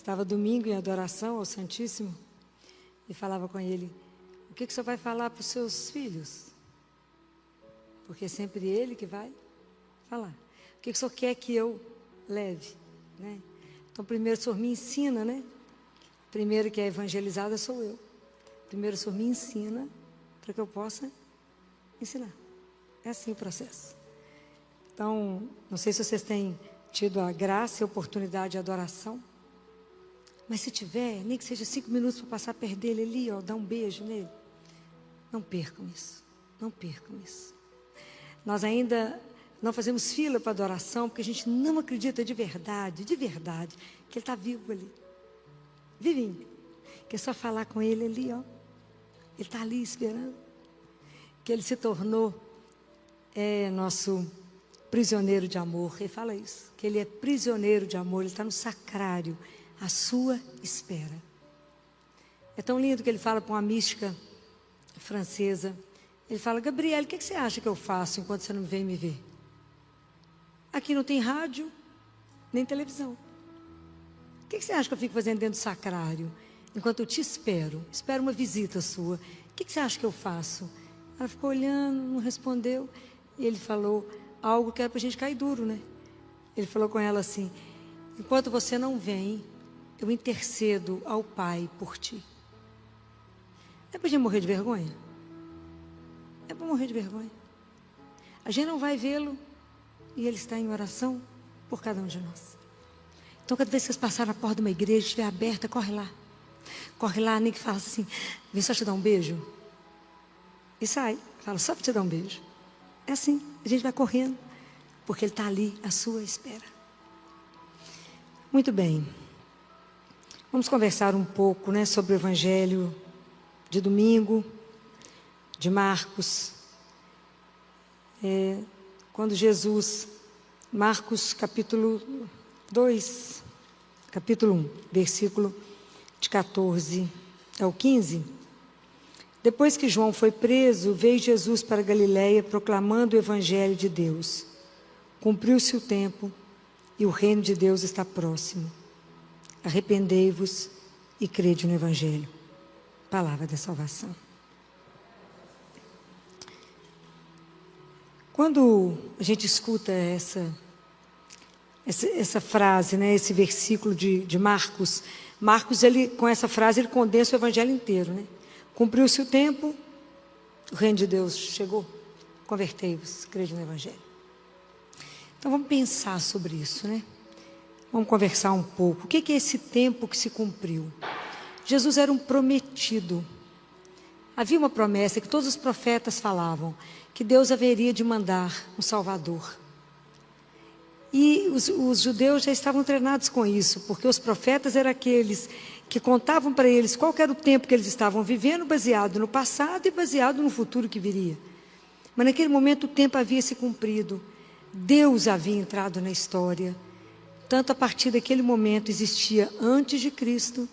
Estava domingo em adoração ao Santíssimo e falava com ele: o que você vai falar para os seus filhos? Porque é sempre ele que vai falar. O que o senhor quer que eu leve? Né? Então, primeiro o senhor me ensina, né? Primeiro que é evangelizada sou eu. Primeiro o senhor me ensina para que eu possa ensinar. É assim o processo. Então, não sei se vocês têm tido a graça e a oportunidade de adoração, mas se tiver, nem que seja 5 minutos para passar perto dele ali, ó, dar um beijo nele, não percam isso, não percam isso. Nós ainda não fazemos fila para adoração, porque a gente não acredita de verdade, que ele está vivo ali, vivinho, que é só falar com ele ali, ó, ele está ali esperando, que ele se tornou nosso prisioneiro de amor. Ele fala isso, que ele é prisioneiro de amor, ele está no sacrário, à sua espera. É tão lindo que ele fala para uma mística francesa. Ele fala: Gabriele, o que você acha que eu faço enquanto você não vem me ver? Aqui não tem rádio, nem televisão. O que você acha que eu fico fazendo dentro do sacrário? Enquanto eu te espero uma visita sua, o que você acha que eu faço? Ela ficou olhando, não respondeu. E ele falou algo que era para a gente cair duro, né? Ele falou com ela assim: enquanto você não vem, eu intercedo ao Pai por ti. É para a gente morrer de vergonha? É para morrer de vergonha. A gente não vai vê-lo e ele está em oração por cada um de nós. Então, cada vez que vocês passarem na porta de uma igreja, estiver aberta, corre lá. Corre lá, nem que fala assim: vem só te dar um beijo. E sai, fala só para te dar um beijo. É assim, a gente vai correndo, porque ele está ali à sua espera. Muito bem. Vamos conversar um pouco, né, sobre o Evangelho de domingo, de Marcos. Quando Jesus, Marcos capítulo 2, capítulo 1, versículo de 14 ao 15. Depois que João foi preso, veio Jesus para Galiléia proclamando o Evangelho de Deus. Cumpriu-se o tempo e o reino de Deus está próximo. Arrependei-vos e crede no Evangelho. Palavra da salvação. Quando a gente escuta essa frase, né, esse versículo de Marcos, ele, com essa frase, ele condensa o Evangelho inteiro, né? Cumpriu-se o tempo, o reino de Deus chegou, convertei-vos, crede no Evangelho. Então vamos pensar sobre isso, né? Vamos conversar um pouco. O que é esse tempo que se cumpriu? Jesus era um prometido. Havia uma promessa que todos os profetas falavam, que Deus haveria de mandar um Salvador. E os judeus já estavam treinados com isso, porque os profetas eram aqueles que contavam para eles qual era o tempo que eles estavam vivendo, baseado no passado e baseado no futuro que viria. Mas naquele momento o tempo havia se cumprido. Deus havia entrado na história. Tanto a partir daquele momento existia antes de Cristo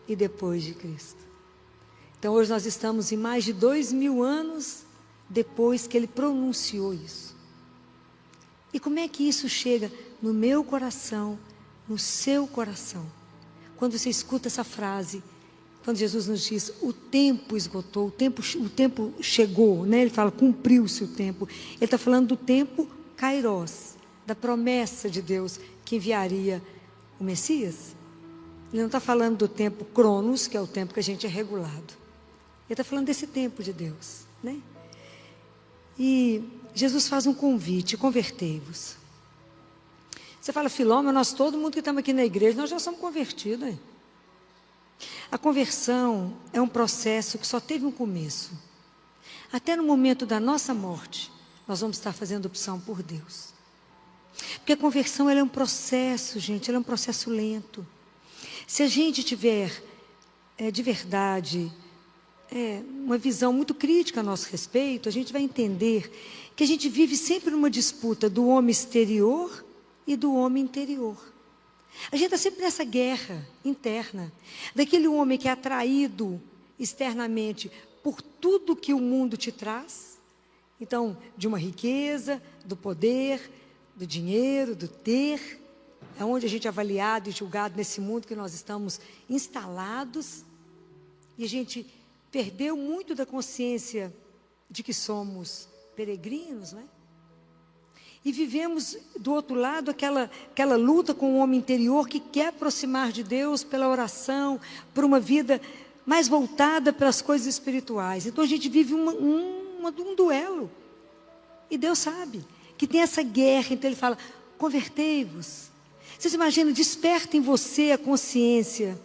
e depois de Cristo. Então hoje nós estamos em mais de 2000 anos depois que ele pronunciou isso. E como é que isso chega no meu coração, no seu coração? Quando você escuta essa frase, quando Jesus nos diz: o tempo esgotou, o tempo chegou, né? Ele fala: cumpriu-se o tempo. Ele está falando do tempo Kairos, da promessa de Deus que enviaria o Messias. Ele não está falando do tempo Cronos, que é o tempo que a gente é regulado. Ele está falando desse tempo de Deus, né? E Jesus faz um convite: convertei-vos. Você fala: Filomena, nós, todo mundo que estamos aqui na igreja, nós já somos convertidos, hein? A conversão é um processo que só teve um começo. Até no momento da nossa morte, nós vamos estar fazendo opção por Deus. Porque a conversão, ela é um processo, gente, ela é um processo lento. Se a gente tiver de verdade uma visão muito crítica a nosso respeito, a gente vai entender que a gente vive sempre numa disputa do homem exterior e do homem interior. A gente está sempre nessa guerra interna, daquele homem que é atraído externamente por tudo que o mundo te traz. Então, de uma riqueza, do poder, do dinheiro, do ter, É onde a gente é avaliado e julgado nesse mundo que nós estamos instalados. E a gente perdeu muito da consciência de que somos peregrinos, né? E vivemos do outro lado aquela luta com o homem interior que quer aproximar de Deus pela oração, por uma vida mais voltada para as coisas espirituais. Então a gente vive um duelo. E Deus sabe que tem essa guerra. Então Ele fala, convertei-vos. Vocês imaginam, desperta em você a consciência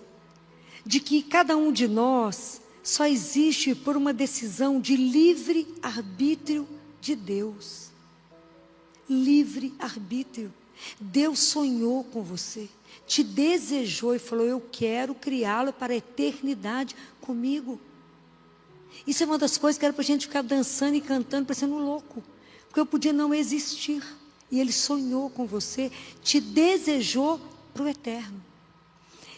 de que cada um de nós só existe por uma decisão de livre arbítrio de Deus. Livre arbítrio. Deus sonhou com você, te desejou e falou, eu quero criá-lo para a eternidade comigo. Isso é uma das coisas que era para a gente ficar dançando e cantando, parecendo louco, porque eu podia não existir, e Ele sonhou com você, te desejou para o eterno.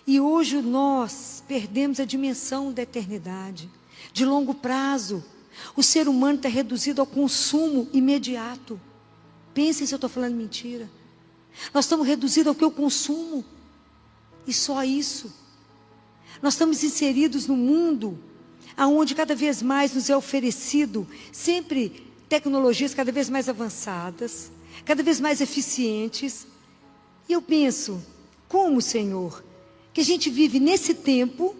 E hoje nós perdemos a dimensão da eternidade, de longo prazo. O ser humano está reduzido ao consumo imediato. Pensem se eu estou falando mentira. Nós estamos reduzidos ao que eu consumo. E só isso. Nós estamos inseridos no mundo onde cada vez mais nos é oferecido sempre tecnologias cada vez mais avançadas, cada vez mais eficientes. E eu penso, como, Senhor, que a gente vive nesse tempo,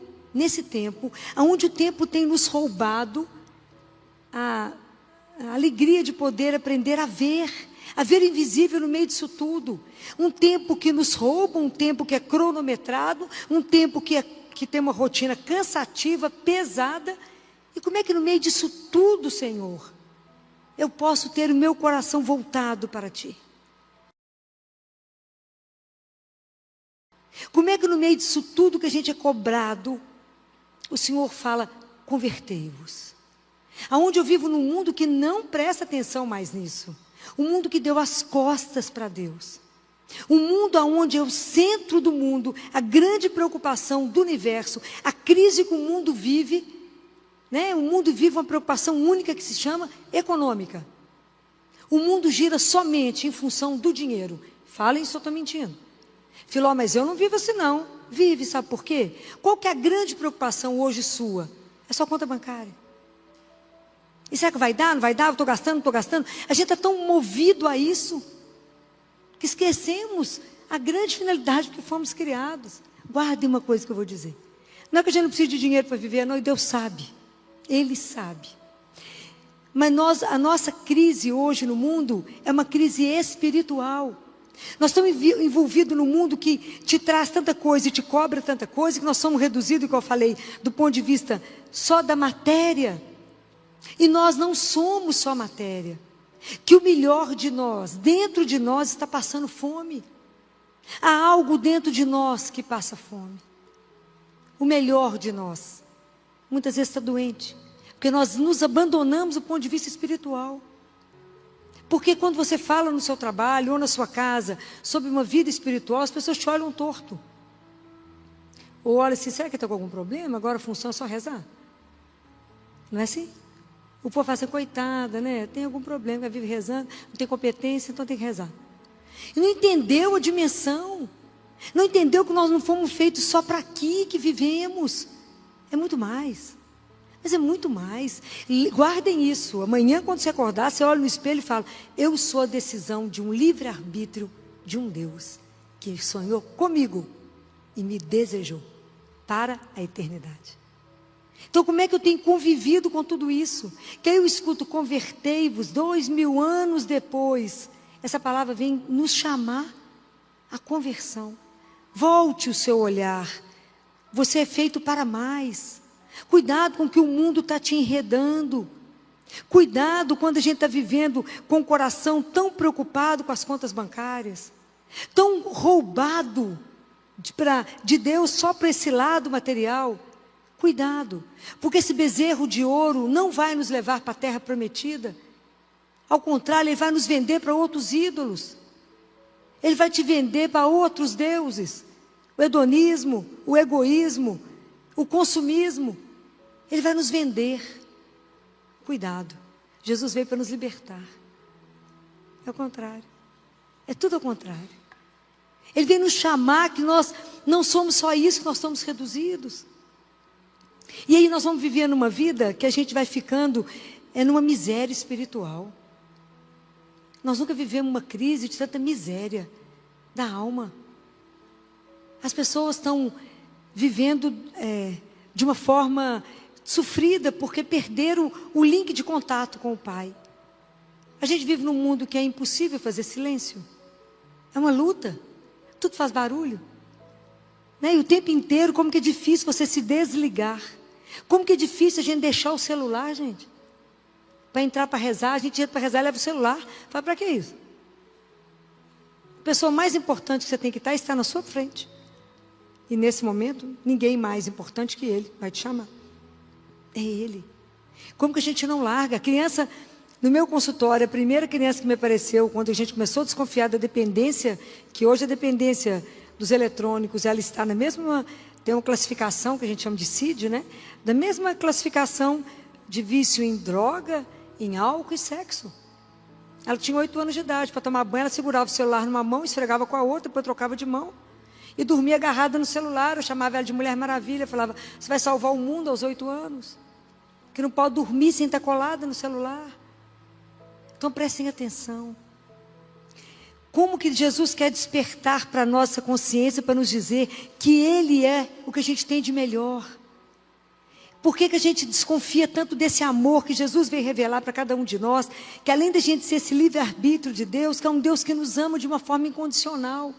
onde o tempo tem nos roubado a alegria de poder aprender a ver o invisível no meio disso tudo. Um tempo que nos rouba, um tempo que é cronometrado, um tempo que tem uma rotina cansativa, pesada. E como é que no meio disso tudo, Senhor, eu posso ter o meu coração voltado para Ti? Como é que no meio disso tudo que a gente é cobrado, o Senhor fala, convertei-vos? Aonde eu vivo num mundo que não presta atenção mais nisso. Um mundo que deu as costas para Deus. Um mundo onde é o centro do mundo, a grande preocupação do universo, a crise que o mundo vive, né? O mundo vive uma preocupação única que se chama econômica. O mundo gira somente em função do dinheiro. Falem se eu estou mentindo. Filó, mas eu não vivo assim não. Vive, sabe por quê? Qual que é a grande preocupação hoje sua? É sua conta bancária. E será que vai dar? Não vai dar? Eu estou gastando, não estou gastando? A gente está tão movido a isso, que esquecemos a grande finalidade que fomos criados. Guardem uma coisa que eu vou dizer. Não é que a gente não precisa de dinheiro para viver, não, e Deus sabe. Ele sabe. Mas a nossa crise hoje no mundo é uma crise espiritual. Nós estamos envolvidos num mundo que te traz tanta coisa e te cobra tanta coisa, que nós somos reduzidos, como eu falei, do ponto de vista só da matéria. E nós não somos só matéria. Que o melhor de nós, dentro de nós, está passando fome. Há algo dentro de nós que passa fome. O melhor de nós, muitas vezes está doente. Porque nós nos abandonamos do ponto de vista espiritual. Porque quando você fala no seu trabalho ou na sua casa sobre uma vida espiritual, as pessoas te olham torto. Ou olham assim, será que está com algum problema? Agora a função é só rezar. Não é assim? O povo fala assim, coitada, né? Tem algum problema, vive rezando, não tem competência, então tem que rezar. E não entendeu a dimensão. Não entendeu que nós não fomos feitos só para aqui que vivemos. É muito mais. Mas é muito mais. Guardem isso. Amanhã, quando você acordar, você olha no espelho e fala, eu sou a decisão de um livre-arbítrio de um Deus que sonhou comigo e me desejou para a eternidade. Então, como é que eu tenho convivido com tudo isso? Que aí eu escuto, convertei-vos, 2000 anos depois. Essa palavra vem nos chamar à conversão. Volte o seu olhar. Você é feito para mais. Cuidado com o que o mundo está te enredando. Cuidado quando a gente está vivendo com o coração tão preocupado com as contas bancárias. Tão roubado de Deus só para esse lado material. Cuidado, porque esse bezerro de ouro não vai nos levar para a terra prometida. Ao contrário, ele vai nos vender para outros ídolos. Ele vai te vender para outros deuses. O hedonismo, o egoísmo, o consumismo. Ele vai nos vender. Cuidado, Jesus veio para nos libertar. É o contrário. É tudo ao contrário. Ele vem nos chamar que nós não somos só isso, que nós estamos reduzidos. E aí nós vamos viver numa vida que a gente vai ficando numa miséria espiritual. Nós nunca vivemos uma crise de tanta miséria da alma. As pessoas estão vivendo de uma forma sofrida porque perderam o link de contato com o Pai. A gente vive num mundo que é impossível fazer silêncio. É uma luta. Tudo faz barulho. Né? E o tempo inteiro, como que é difícil você se desligar. Como que é difícil a gente deixar o celular, gente. Para entrar para rezar, a gente entra para rezar e leva o celular. Fala, para que isso? A pessoa mais importante que você tem que estar está na sua frente. E nesse momento, ninguém mais importante que Ele vai te chamar. É Ele. Como que a gente não larga? A criança, no meu consultório, a primeira criança que me apareceu, quando a gente começou a desconfiar da dependência, que hoje a dependência dos eletrônicos, ela está na mesma, tem uma classificação que a gente chama de CID, né? Da mesma classificação de vício em droga, em álcool e sexo. Ela tinha 8 anos de idade, para tomar banho, ela segurava o celular numa mão, esfregava com a outra, depois trocava de mão. E dormia agarrada no celular. Eu chamava ela de Mulher Maravilha, falava, você vai salvar o mundo aos 8 anos. Que não pode dormir sem estar colada no celular. Então prestem atenção. Como que Jesus quer despertar para a nossa consciência, para nos dizer que Ele é o que a gente tem de melhor. Por que a gente desconfia tanto desse amor que Jesus veio revelar para cada um de nós? Que além da gente ser esse livre-arbítrio de Deus, que é um Deus que nos ama de uma forma incondicional.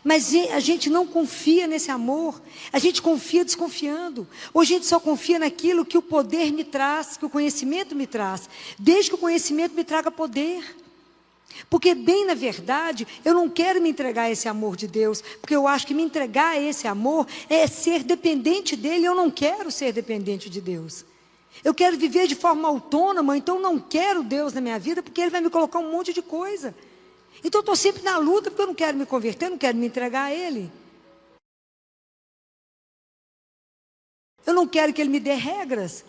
Mas a gente não confia nesse amor, a gente confia desconfiando. Ou a gente só confia naquilo que o poder me traz, que o conhecimento me traz. Desde que o conhecimento me traga poder. Porque bem na verdade, eu não quero me entregar a esse amor de Deus. Porque eu acho que me entregar a esse amor é ser dependente dEle. Eu não quero ser dependente de Deus. Eu quero viver de forma autônoma, então eu não quero Deus na minha vida, porque Ele vai me colocar um monte de coisa. Então eu estou sempre na luta, porque eu não quero me converter, não quero me entregar a Ele. Eu não quero que Ele me dê regras,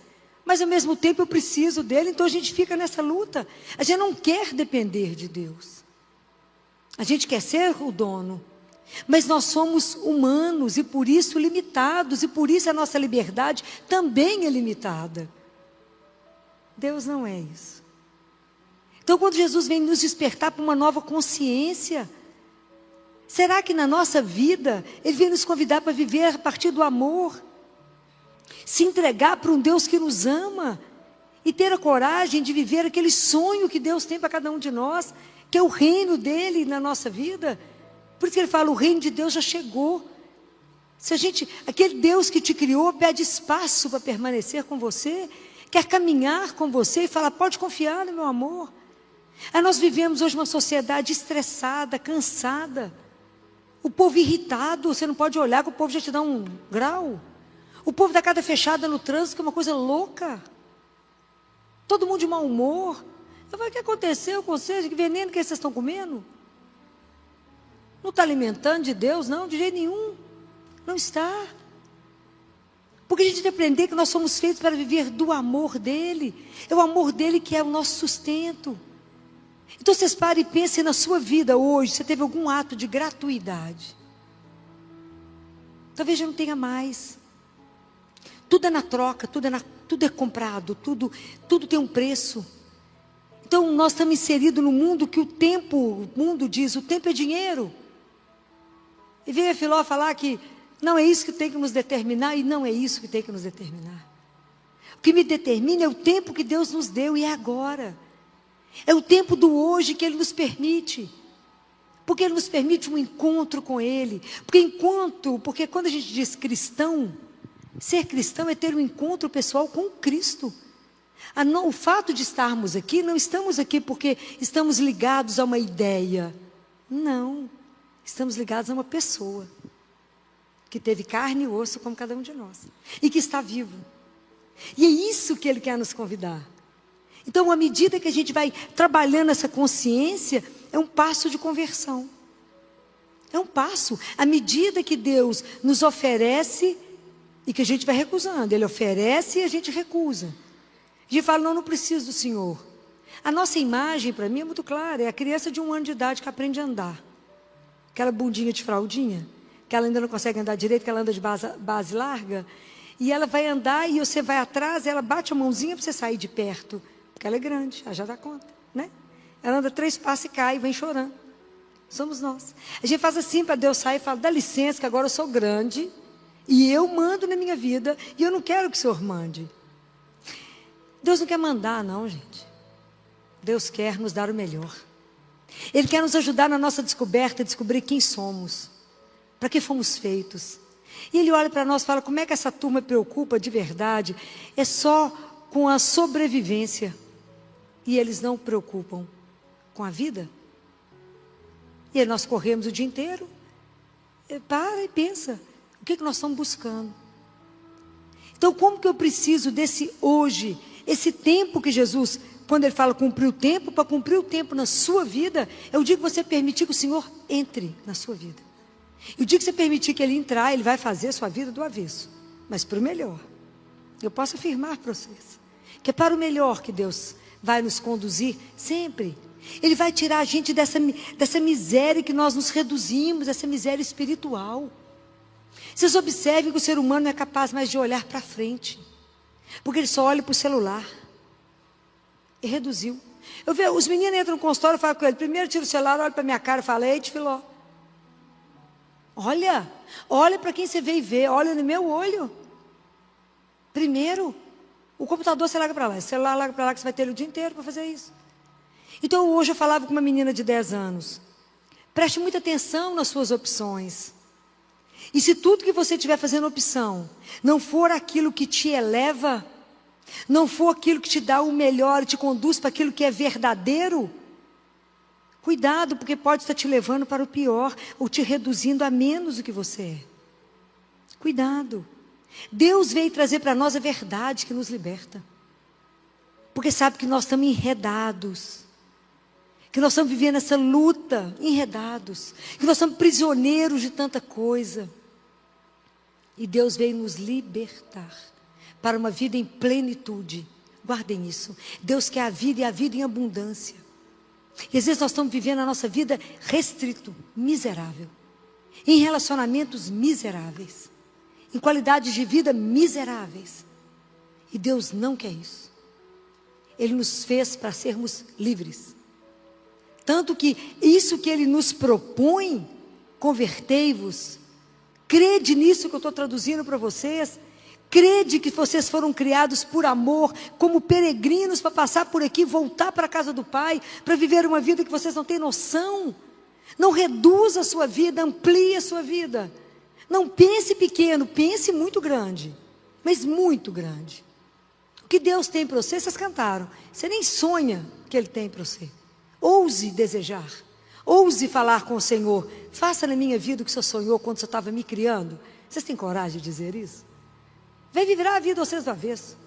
mas ao mesmo tempo eu preciso dEle, então a gente fica nessa luta. A gente não quer depender de Deus. A gente quer ser o dono. Mas nós somos humanos e por isso limitados, e por isso a nossa liberdade também é limitada. Deus não é isso. Então, quando Jesus vem nos despertar para uma nova consciência, será que na nossa vida Ele vem nos convidar para viver a partir do amor? Se entregar para um Deus que nos ama e ter a coragem de viver aquele sonho que Deus tem para cada um de nós, que é o reino dEle na nossa vida. Por isso que Ele fala, o reino de Deus já chegou. Se aquele Deus que te criou pede espaço para permanecer com você, quer caminhar com você e fala, pode confiar no meu amor. Aí nós vivemos hoje uma sociedade estressada, cansada. O povo irritado, você não pode olhar que o povo já te dá um grau. O povo dá cada fechada no trânsito, que é uma coisa louca. Todo mundo de mau humor. Eu falei, o que aconteceu com vocês? Que veneno que vocês estão comendo? Não está alimentando de Deus, não, de jeito nenhum. Não está. Porque a gente tem que aprender que nós somos feitos para viver do amor dEle. É o amor dEle que é o nosso sustento. Então vocês parem e pensem na sua vida hoje, você teve algum ato de gratuidade. Talvez já não tenha mais. Tudo é na troca, tudo é comprado, tudo tem um preço. Então nós estamos inseridos no mundo que o mundo diz, o tempo é dinheiro. E veio a Filó falar que não é isso que tem que nos determinar, e não é isso que tem que nos determinar. O que me determina é o tempo que Deus nos deu, e é agora. É o tempo do hoje que Ele nos permite. Porque Ele nos permite um encontro com Ele. Porque quando a gente diz cristão, ser cristão é ter um encontro pessoal com Cristo. O fato de estarmos aqui, não estamos aqui porque estamos ligados a uma ideia. Não. Estamos ligados a uma pessoa. Que teve carne e osso como cada um de nós. E que está vivo. E é isso que Ele quer nos convidar. Então, à medida que a gente vai trabalhando essa consciência, é um passo de conversão. É um passo. À medida que Deus nos oferece, e que a gente vai recusando. Ele oferece e a gente recusa. A gente fala, não preciso do Senhor. A nossa imagem, para mim, é muito clara. É a criança de 1 ano de idade que aprende a andar. aquela bundinha de fraldinha, que ela ainda não consegue andar direito, que ela anda de base larga, e ela vai andar e você vai atrás, ela bate a mãozinha para você sair de perto, porque ela é grande, ela já dá conta, né? Ela anda 3 passos e cai, vem chorando. Somos nós. A gente faz assim para Deus sair e fala, dá licença que agora eu sou grande, e eu mando na minha vida, e eu não quero que o Senhor mande. Deus não quer mandar não, gente. Deus quer nos dar o melhor. Ele quer nos ajudar na nossa descoberta, descobrir quem somos, para que fomos feitos. E Ele olha para nós e fala, como é que essa turma preocupa de verdade? É só com a sobrevivência. E eles não preocupam com a vida. E aí nós corremos o dia inteiro. Para e pensa, o que nós estamos buscando? Então como que eu preciso desse hoje, esse tempo que Jesus... Quando Ele fala cumprir o tempo, para cumprir o tempo na sua vida, é o dia que você permitir que o Senhor entre na sua vida. E o dia que você permitir que Ele entrar, Ele vai fazer a sua vida do avesso. Mas para o melhor. Eu posso afirmar para vocês, que é para o melhor que Deus vai nos conduzir sempre. Ele vai tirar a gente dessa miséria que nós nos reduzimos, dessa miséria espiritual. Vocês observem que o ser humano não é capaz mais de olhar para frente. Porque ele só olha para o celular. E reduziu. Eu vejo, os meninos entram no consultório e falam com ele, primeiro tira o celular, olha para minha cara e fala, eita, Filó. Olha para quem você veio ver, olha no meu olho. Primeiro, o computador você larga para lá, o celular larga para lá, que você vai ter o dia inteiro para fazer isso. Então hoje eu falava com uma menina de 10 anos, preste muita atenção nas suas opções. E se tudo que você estiver fazendo opção, não for aquilo que te eleva, não for aquilo que te dá o melhor e te conduz para aquilo que é verdadeiro, cuidado, porque pode estar te levando para o pior, ou te reduzindo a menos do que você é. Cuidado. Deus veio trazer para nós a verdade que nos liberta. Porque sabe que nós estamos enredados. Que nós estamos vivendo essa luta, enredados. Que nós somos prisioneiros de tanta coisa. E Deus veio nos libertar para uma vida em plenitude. Guardem isso. Deus quer a vida e a vida em abundância. E às vezes nós estamos vivendo a nossa vida restrito, miserável. Em relacionamentos miseráveis. Em qualidades de vida miseráveis. E Deus não quer isso. Ele nos fez para sermos livres. Tanto que isso que Ele nos propõe, convertei-vos. Crede nisso que eu estou traduzindo para vocês. Crede que vocês foram criados por amor, como peregrinos para passar por aqui, voltar para a casa do Pai, para viver uma vida que vocês não têm noção. Não reduza a sua vida, amplie a sua vida. Não pense pequeno, pense muito grande, mas muito grande. O que Deus tem para você, vocês cantaram. Você nem sonha que Ele tem para você. Ouse desejar, ouse falar com o Senhor. Faça na minha vida o que o Senhor sonhou quando você estava me criando. Vocês têm coragem de dizer isso? Vai virar a vida vocês do avesso.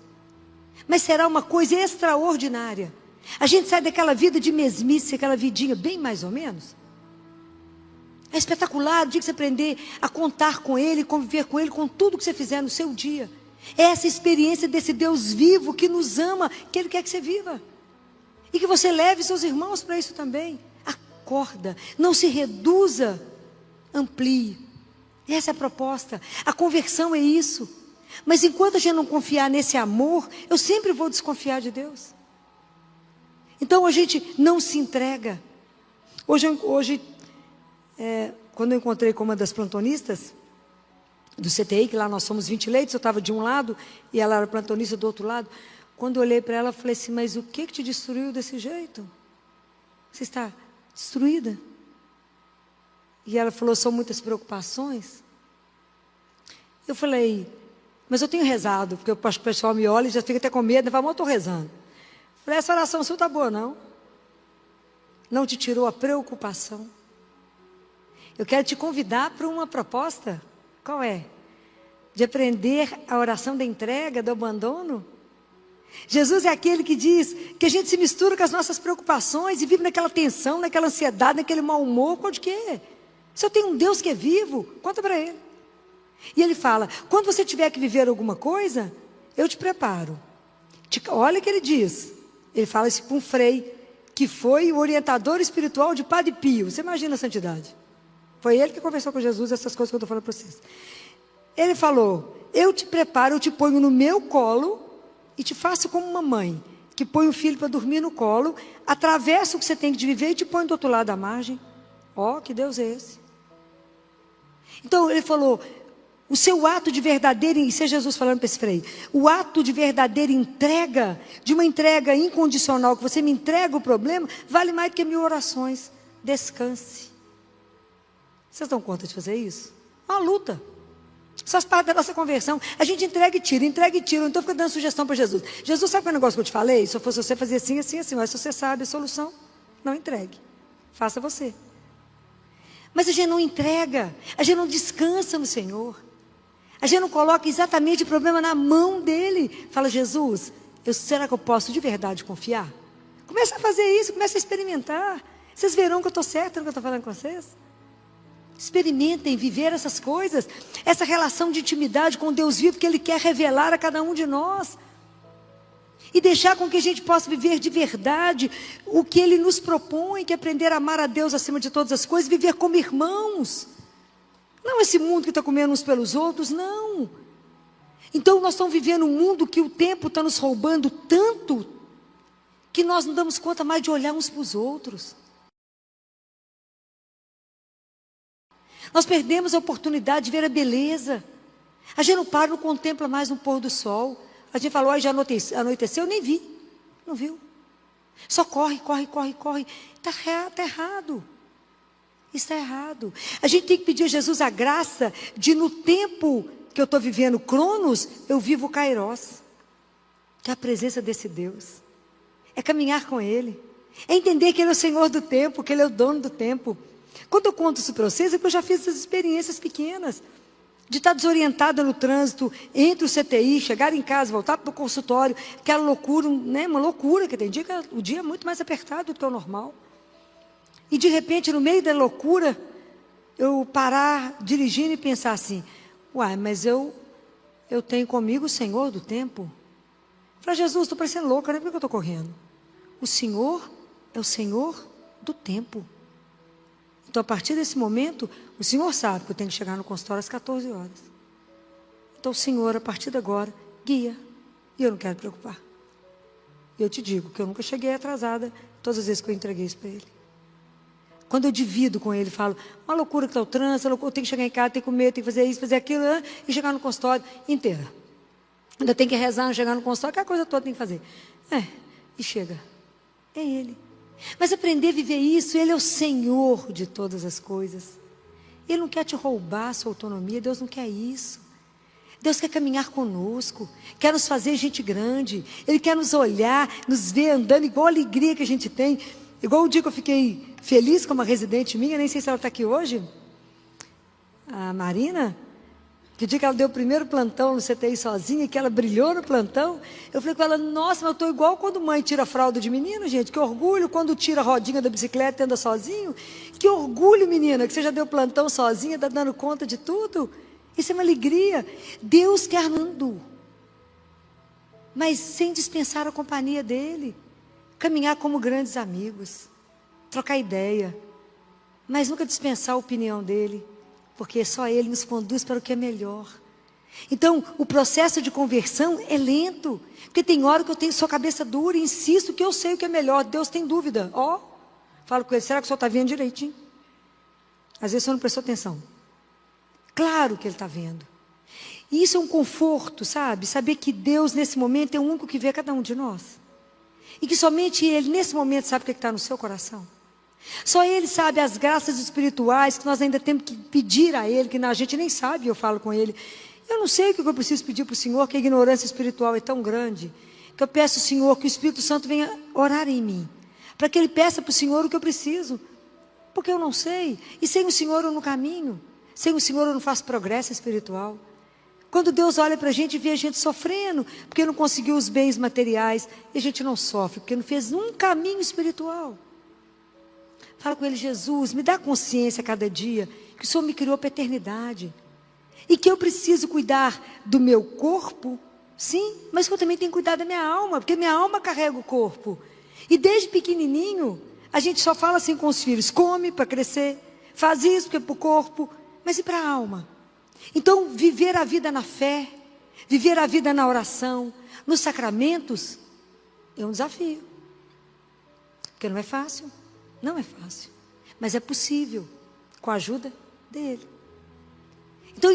Mas será uma coisa extraordinária. A gente sai daquela vida de mesmice, aquela vidinha bem mais ou menos. É espetacular o dia que você aprender a contar com Ele, conviver com Ele, com tudo que você fizer no seu dia. É essa experiência desse Deus vivo que nos ama, que Ele quer que você viva. E que você leve seus irmãos para isso também. Acorda, não se reduza, amplie. Essa é a proposta. A conversão é isso. Mas enquanto a gente não confiar nesse amor, eu sempre vou desconfiar de Deus. Então a gente não se entrega. Hoje quando eu encontrei com uma das plantonistas do CTI, que lá nós somos 20 leitos, eu estava de um lado e ela era plantonista do outro lado. Quando eu olhei para ela, eu falei assim, mas o que te destruiu desse jeito? Você está destruída? E ela falou, são muitas preocupações. Eu falei, mas eu tenho rezado, porque o pessoal me olha e já fica até com medo, e fala, mas eu estou rezando. Eu falei, essa oração sua está boa, não? Não te tirou a preocupação? Eu quero te convidar para uma proposta. Qual é? De aprender a oração da entrega, do abandono. Jesus é aquele que diz que a gente se mistura com as nossas preocupações e vive naquela tensão, naquela ansiedade, naquele mau humor. Qual que é? Se eu tenho um Deus que é vivo, conta para Ele. E Ele fala, quando você tiver que viver alguma coisa, eu te preparo. Olha o que Ele diz. Ele fala isso para um frei, que foi o orientador espiritual de Padre Pio. Você imagina a santidade. Foi ele que conversou com Jesus, essas coisas que eu estou falando para vocês. Ele falou, eu te preparo, eu te ponho no meu colo e te faço como uma mãe, que põe o filho para dormir no colo, atravessa o que você tem de viver e te põe do outro lado da margem. Ó, que Deus é esse? Então ele falou, o seu ato de verdadeira, isso é Jesus falando para esse freio, o ato de verdadeira entrega, de uma entrega incondicional, que você me entrega o problema, vale mais do que 1000 orações. Descanse. Vocês dão conta de fazer isso? Uma luta. Isso faz parte da nossa conversão. A gente entrega e tira, então fica dando sugestão para Jesus. Jesus, sabe qual é o negócio que eu te falei? Se eu fosse você, fazia assim, assim, assim. Mas se você sabe a solução, não entregue. Faça você. Mas a gente não entrega, a gente não descansa no Senhor. A gente não coloca exatamente o problema na mão dele. Fala, Jesus, será que eu posso de verdade confiar? Começa a fazer isso, começa a experimentar. Vocês verão que eu estou certa no que eu estou falando com vocês? Experimentem viver essas coisas, essa relação de intimidade com Deus vivo que Ele quer revelar a cada um de nós. E deixar com que a gente possa viver de verdade o que Ele nos propõe, que é aprender a amar a Deus acima de todas as coisas, viver como irmãos. Não esse mundo que está comendo uns pelos outros, não. Então nós estamos vivendo um mundo que o tempo está nos roubando tanto, que nós não damos conta mais de olhar uns para os outros. Nós perdemos a oportunidade de ver a beleza. A gente não para, não contempla mais no pôr do sol. A gente falou, já anoiteceu, eu nem vi. Não viu. Só corre. Está errado. Isso está errado. A gente tem que pedir a Jesus a graça de, no tempo que eu estou vivendo Cronos, eu vivo o Kairos. Que é a presença desse Deus. É caminhar com Ele. É entender que Ele é o Senhor do tempo, que Ele é o dono do tempo. Quando eu conto isso para vocês, é que eu já fiz essas experiências pequenas. De estar desorientada no trânsito, entre o CTI, chegar em casa, voltar para o consultório, aquela loucura, né? Uma loucura, que tem dia que o dia é muito mais apertado do que o normal. E de repente, no meio da loucura, eu parar dirigindo e pensar assim, uai, mas eu tenho comigo o Senhor do tempo. Falei, Jesus, estou parecendo louca, né? Por que eu estou correndo? O Senhor é o Senhor do tempo. Então, a partir desse momento, o Senhor sabe que eu tenho que chegar no consultório às 14 horas. Então, o Senhor, a partir de agora, guia. E eu não quero me preocupar. Eu te digo que eu nunca cheguei atrasada todas as vezes que eu entreguei isso para Ele. Quando eu divido com Ele, falo, uma loucura que está o trânsito, eu tenho que chegar em casa, tenho que comer, tenho que fazer isso, fazer aquilo, e chegar no consultório inteira. Ainda tem que rezar, chegar no consultório, aquela coisa toda tem que fazer. E chega. É Ele. Mas aprender a viver isso, Ele é o Senhor de todas as coisas. Ele não quer te roubar a sua autonomia, Deus não quer isso. Deus quer caminhar conosco, quer nos fazer gente grande. Ele quer nos olhar, nos ver andando igual a alegria que a gente tem. Igual o dia que eu fiquei feliz com uma residente minha, nem sei se ela está aqui hoje, a Marina, que o dia que ela deu o primeiro plantão no CTI sozinha, que ela brilhou no plantão, eu falei com ela, nossa, mas eu estou igual quando mãe tira a fralda de menino, gente, que orgulho, quando tira a rodinha da bicicleta e anda sozinho, que orgulho, menina, que você já deu plantão sozinha, está dando conta de tudo, isso é uma alegria. Deus quer andando, mas sem dispensar a companhia dEle, caminhar como grandes amigos, trocar ideia, mas nunca dispensar a opinião dEle, porque só Ele nos conduz para o que é melhor. Então, o processo de conversão é lento, porque tem hora que eu tenho sua cabeça dura e insisto que eu sei o que é melhor. Deus tem dúvida. Falo com Ele, será que o senhor está vendo direitinho? Às vezes o senhor não prestou atenção. Claro que Ele está vendo. E isso é um conforto, sabe? Saber que Deus, nesse momento, é o único que vê cada um de nós. E que somente Ele, nesse momento, sabe o que está no seu coração. Só Ele sabe as graças espirituais que nós ainda temos que pedir a Ele, que a gente nem sabe. Eu falo com Ele, eu não sei o que eu preciso pedir para o Senhor, que a ignorância espiritual é tão grande, que eu peço ao Senhor que o Espírito Santo venha orar em mim, para que Ele peça para o Senhor o que eu preciso, porque eu não sei, e sem o Senhor eu não caminho, sem o Senhor eu não faço progresso espiritual. Quando Deus olha para a gente e vê a gente sofrendo, porque não conseguiu os bens materiais, e a gente não sofre, porque não fez um caminho espiritual. Fala com Ele, Jesus, me dá consciência a cada dia que o Senhor me criou para a eternidade. E que eu preciso cuidar do meu corpo, sim, mas que eu também tenho que cuidar da minha alma, porque minha alma carrega o corpo. E desde pequenininho, a gente só fala assim com os filhos, come para crescer, faz isso porque é para o corpo, mas e para a alma? Então, viver a vida na fé, viver a vida na oração, nos sacramentos, é um desafio. Porque não é fácil, não é fácil, mas é possível, com a ajuda dele. Então,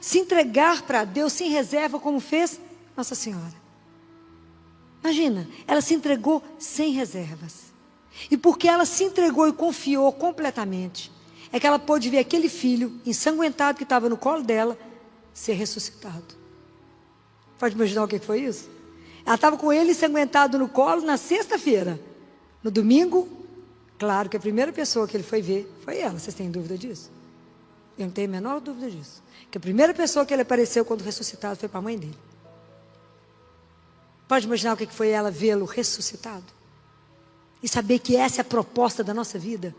se entregar para Deus sem reserva, como fez Nossa Senhora. Imagina, ela se entregou sem reservas. E porque ela se entregou e confiou completamente, é que ela pôde ver aquele filho ensanguentado que estava no colo dela ser ressuscitado. Pode imaginar o que foi isso? Ela estava com ele ensanguentado no colo na sexta-feira. No domingo, claro que a primeira pessoa que ele foi ver foi ela. Vocês têm dúvida disso? Eu não tenho a menor dúvida disso. Que a primeira pessoa que ele apareceu quando ressuscitado foi para a mãe dele. Pode imaginar o que foi ela vê-lo ressuscitado? E saber que essa é a proposta da nossa vida.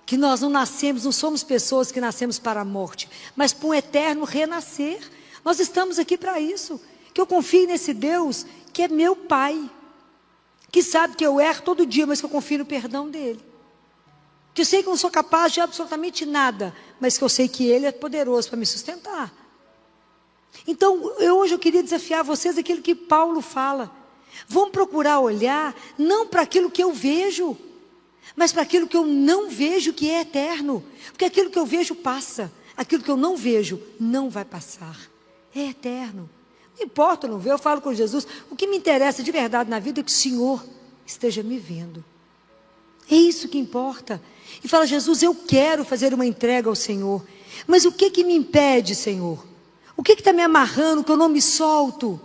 Que nós não nascemos, não somos pessoas que nascemos para a morte, mas para um eterno renascer. Nós estamos aqui para isso. Que eu confie nesse Deus que é meu Pai. Que sabe que eu erro todo dia, mas que eu confio no perdão dele. Que eu sei que eu não sou capaz de absolutamente nada, mas que eu sei que ele é poderoso para me sustentar. Então, hoje eu queria desafiar vocês aquilo que Paulo fala. Vamos procurar olhar, não para aquilo que eu vejo, mas para aquilo que eu não vejo, que é eterno. Porque aquilo que eu vejo passa, aquilo que eu não vejo não vai passar. É eterno. Não importa não ver, eu falo com Jesus, o que me interessa de verdade na vida é que o Senhor esteja me vendo. É isso que importa. E fala, Jesus, eu quero fazer uma entrega ao Senhor, mas o que me impede, Senhor? O que está me amarrando, que eu não me solto?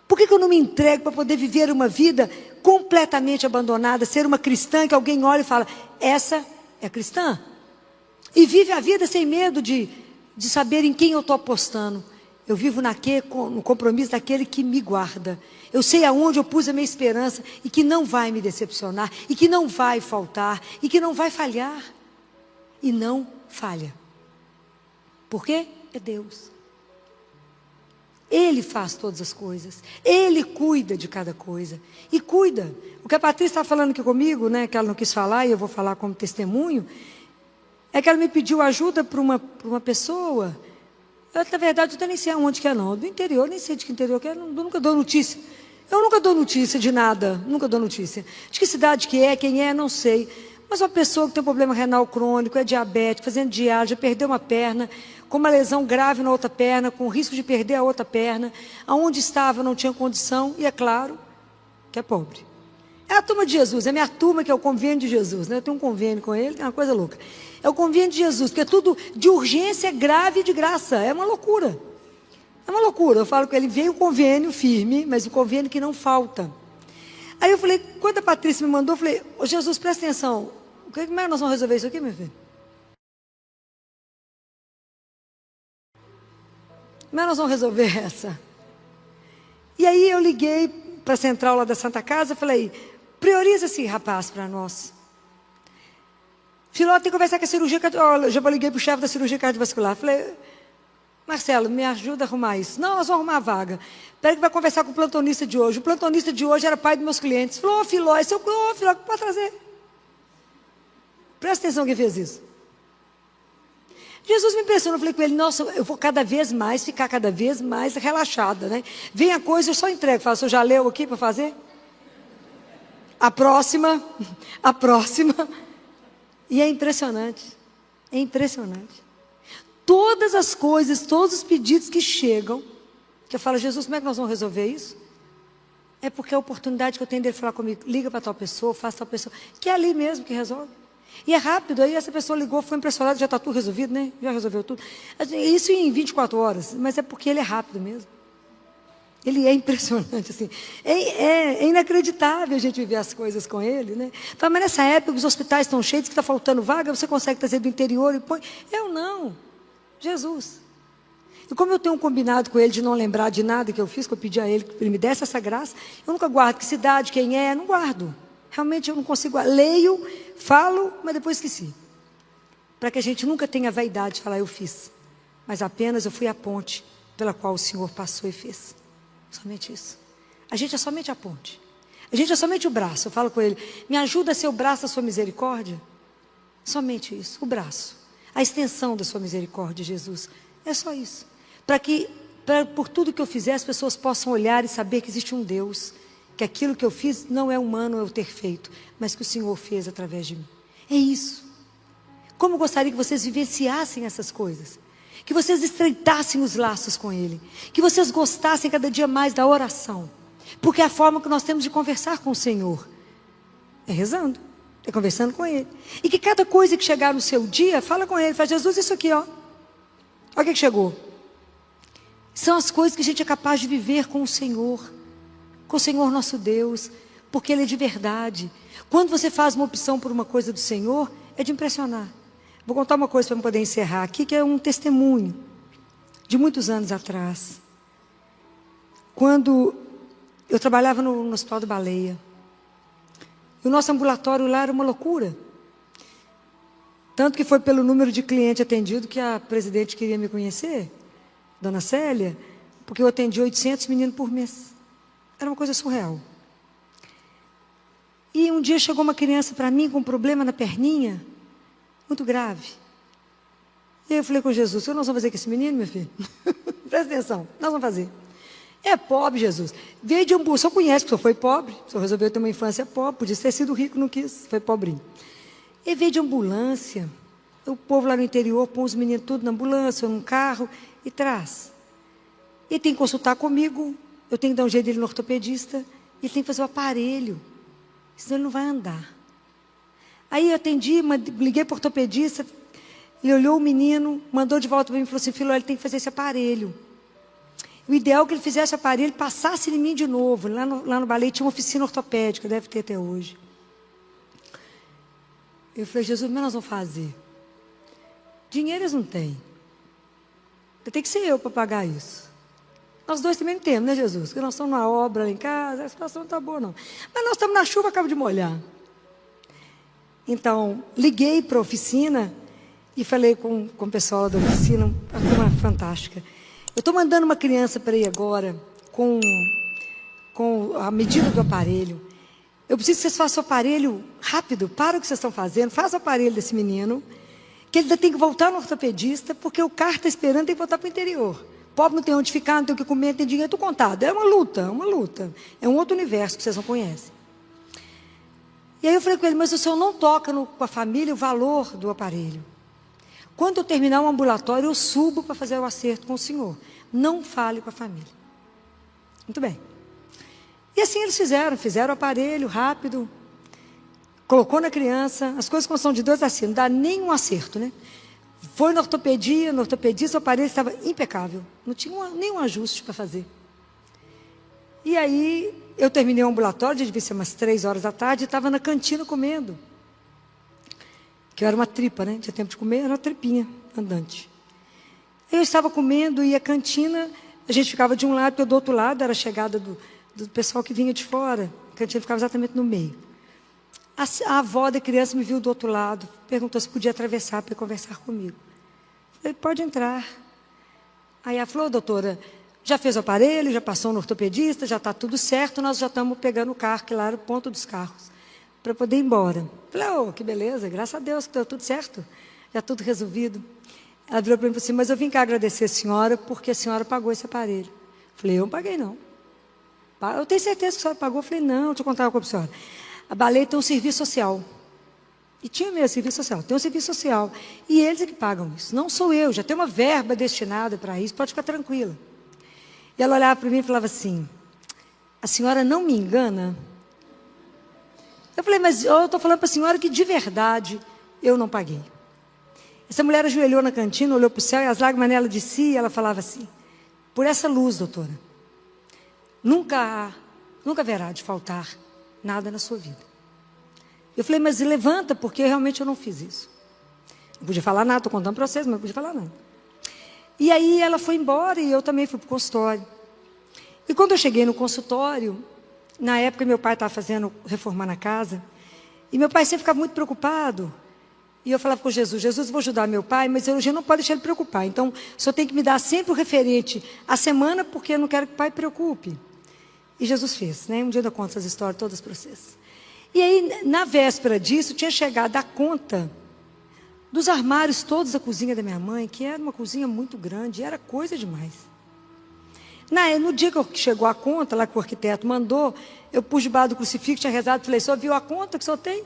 Por que eu não me entrego para poder viver uma vida completamente abandonada, ser uma cristã que alguém olha e fala, essa é cristã? E vive a vida sem medo de saber em quem eu estou apostando. Eu vivo no compromisso daquele que me guarda. Eu sei aonde eu pus a minha esperança e que não vai me decepcionar, e que não vai faltar, e que não vai falhar. E não falha. Por quê? É Deus. Ele faz todas as coisas. Ele cuida de cada coisa. E cuida. O que a Patrícia está falando aqui comigo, né, que ela não quis falar, e eu vou falar como testemunho, é que ela me pediu ajuda para uma pessoa. Eu, na verdade, eu nem sei aonde que é não. Do interior, nem sei de que interior que é. Eu nunca dou notícia. Eu nunca dou notícia de nada. Nunca dou notícia. De que cidade que é, quem é, não sei. Mas uma pessoa que tem um problema renal crônico, é diabético, fazendo diálise, já perdeu uma perna, com uma lesão grave na outra perna, com risco de perder a outra perna, aonde estava não tinha condição, e é claro que é pobre. É a turma de Jesus, é a minha turma que é o convênio de Jesus, né? Eu tenho um convênio com ele, é uma coisa louca. É o convênio de Jesus, porque é tudo de urgência, grave e de graça, é uma loucura. É uma loucura, eu falo com ele, veio o convênio firme, mas o convênio que não falta. Aí eu falei, quando a Patrícia me mandou, eu falei, ô Jesus, presta atenção, como é que nós vamos resolver isso aqui, meu filho? Como é que nós vamos resolver essa? E aí eu liguei para a central lá da Santa Casa, falei, prioriza esse rapaz para nós. Filó, tem que conversar com a cirurgia, eu já liguei para o chefe da cirurgia cardiovascular, falei, Marcelo, me ajuda a arrumar isso. Não, nós vamos arrumar a vaga. Espera que vai conversar com o plantonista de hoje. O plantonista de hoje era pai dos meus clientes. Falou, Filó, esse é o Filó que pode trazer. Presta atenção quem fez isso. Jesus me impressionou, eu falei com ele, nossa, eu vou ficar cada vez mais relaxada, né? Vem a coisa, eu só entrego. Falo, você já leu aqui para fazer? A próxima. E é impressionante. É impressionante. Todas as coisas, todos os pedidos que chegam, que eu falo, Jesus, como é que nós vamos resolver isso? É porque é a oportunidade que eu tenho dele falar comigo, liga para tal pessoa, faça tal pessoa, que é ali mesmo que resolve. E é rápido, aí essa pessoa ligou, foi impressionada, já está tudo resolvido, né? Já resolveu tudo. Isso em 24 horas, mas é porque ele é rápido mesmo. Ele é impressionante, assim. É inacreditável a gente viver as coisas com ele, né? Fala, mas nessa época os hospitais estão cheios, que está faltando vaga, você consegue trazer do interior e põe. Eu não. Jesus. E como eu tenho um combinado com ele de não lembrar de nada que eu fiz, que eu pedi a ele que ele me desse essa graça, eu nunca guardo que cidade, quem é, não guardo. Realmente eu não consigo, leio, falo, mas depois esqueci. Para que a gente nunca tenha vaidade de falar, eu fiz. Mas apenas eu fui a ponte pela qual o Senhor passou e fez. Somente isso. A gente é somente a ponte. A gente é somente o braço. Eu falo com ele, me ajuda a ser o braço da sua misericórdia. Somente isso, o braço. A extensão da sua misericórdia, Jesus. É só isso. Para que, por tudo que eu fizer, as pessoas possam olhar e saber que existe um Deus. Que aquilo que eu fiz não é humano eu ter feito, mas que o Senhor fez através de mim. É isso. Como eu gostaria que vocês vivenciassem essas coisas. Que vocês estreitassem os laços com Ele. Que vocês gostassem cada dia mais da oração. Porque é a forma que nós temos de conversar com o Senhor. É rezando. É conversando com Ele. E que cada coisa que chegar no seu dia, fala com Ele. Fala, Jesus, isso aqui, ó. Olha o que chegou. São as coisas que a gente é capaz de viver com o Senhor. Com o Senhor nosso Deus. Porque Ele é de verdade. Quando você faz uma opção por uma coisa do Senhor, é de impressionar. Vou contar uma coisa para eu poder encerrar aqui, que é um testemunho de muitos anos atrás. Quando eu trabalhava no Hospital da Baleia. E o nosso ambulatório lá era uma loucura. Tanto que foi pelo número de cliente atendido que a presidente queria me conhecer, Dona Célia, porque eu atendi 800 meninos por mês. Era uma coisa surreal. E um dia chegou uma criança para mim com um problema na perninha, muito grave. E aí eu falei com Jesus, o que nós vamos fazer com esse menino, meu filho? Presta atenção, nós vamos fazer. É pobre, Jesus. Veio de ambulância, o senhor conhece, porque o senhor foi pobre. O senhor resolveu ter uma infância pobre, podia ter sido rico, não quis, foi pobrinho. Ele veio de ambulância. O povo lá no interior põe os meninos tudo na ambulância, ou num carro, e traz. Ele tem que consultar comigo, eu tenho que dar um jeito dele no ortopedista, e ele tem que fazer o aparelho, senão ele não vai andar. Aí eu atendi, liguei para o ortopedista, ele olhou o menino, mandou de volta para mim e falou assim, filho, ele tem que fazer esse aparelho. O ideal é que ele fizesse o aparelho, passasse em mim de novo. Lá no Baleia tinha uma oficina ortopédica, deve ter até hoje. Eu falei, Jesus, mas nós vamos fazer. Dinheiro eles não têm. Tem que ser eu para pagar isso. Nós dois também não temos, né, Jesus? Porque nós estamos numa obra lá em casa, a situação não está boa, não. Mas nós estamos na chuva, acabo de molhar. Então, liguei para a oficina e falei com o pessoal da oficina, uma turma fantástica. Eu estou mandando uma criança para ir agora com a medida do aparelho. Eu preciso que vocês façam o aparelho rápido, para o que vocês estão fazendo, faça o aparelho desse menino, que ele ainda tem que voltar no ortopedista, porque o carro está esperando, tem que voltar para o interior. O pobre não tem onde ficar, não tem o que comer, não tem dinheiro, tudo contado. É uma luta, é uma luta. É um outro universo que vocês não conhecem. E aí eu falei com ele, mas o senhor não toca com a família o valor do aparelho. Quando eu terminar o ambulatório, eu subo para fazer o acerto com o senhor. Não fale com a família. Muito bem. E assim eles fizeram o aparelho rápido, colocou na criança, as coisas quando são de 2 a 5, não dá nenhum acerto, né? Foi no ortopedista, o aparelho estava impecável, não tinha nenhum ajuste para fazer. E aí, eu terminei o ambulatório, devia ser umas 3 horas da tarde, e estava na cantina comendo. Que era uma tripa, né? Tinha tempo de comer, era uma tripinha andante. Eu estava comendo e a cantina, a gente ficava de um lado, porque do outro lado era a chegada do pessoal que vinha de fora. A cantina ficava exatamente no meio. A avó da criança me viu do outro lado, perguntou se podia atravessar para conversar comigo. Falei, pode entrar. Aí ela falou, doutora, já fez o aparelho, já passou no ortopedista, já está tudo certo, nós já estamos pegando o carro, que lá era o ponto dos carros, para poder ir embora. Falei, oh, que beleza, graças a Deus que deu tudo certo, já tudo resolvido. Ela virou para mim e falou assim, mas eu vim cá agradecer a senhora, porque a senhora pagou esse aparelho. Falei, eu não paguei não. Eu tenho certeza que a senhora pagou. Falei, não, deixa eu contar uma coisa para a senhora. A Baleia tem um serviço social. E tinha mesmo serviço social, tem um serviço social. E eles é que pagam isso. Não sou eu, já tem uma verba destinada para isso, pode ficar tranquila. E ela olhava para mim e falava assim, a senhora não me engana? Eu falei, mas eu estou falando para a senhora que de verdade eu não paguei. Essa mulher ajoelhou na cantina, olhou para o céu e as lágrimas nela desciam e ela falava assim, por essa luz, doutora, nunca haverá de faltar nada na sua vida. Eu falei, mas levanta, porque realmente eu não fiz isso. Não podia falar nada, estou contando para vocês, mas não podia falar nada. E aí ela foi embora e eu também fui para o consultório. E quando eu cheguei no consultório, na época meu pai estava reformando a casa, e meu pai sempre ficava muito preocupado. E eu falava com Jesus, Jesus, vou ajudar meu pai, mas eu já não posso deixar ele preocupar. Então, o senhor tem que me dar sempre o referente à semana, porque eu não quero que o pai preocupe. E Jesus fez, né? Um dia eu conto essas histórias todas para vocês. E aí, na véspera disso, tinha chegado a conta dos armários todos da cozinha da minha mãe, que era uma cozinha muito grande, era coisa demais. No dia que chegou a conta, lá que o arquiteto mandou, eu pus debaixo do crucifixo, tinha rezado, falei, só viu a conta que só tem?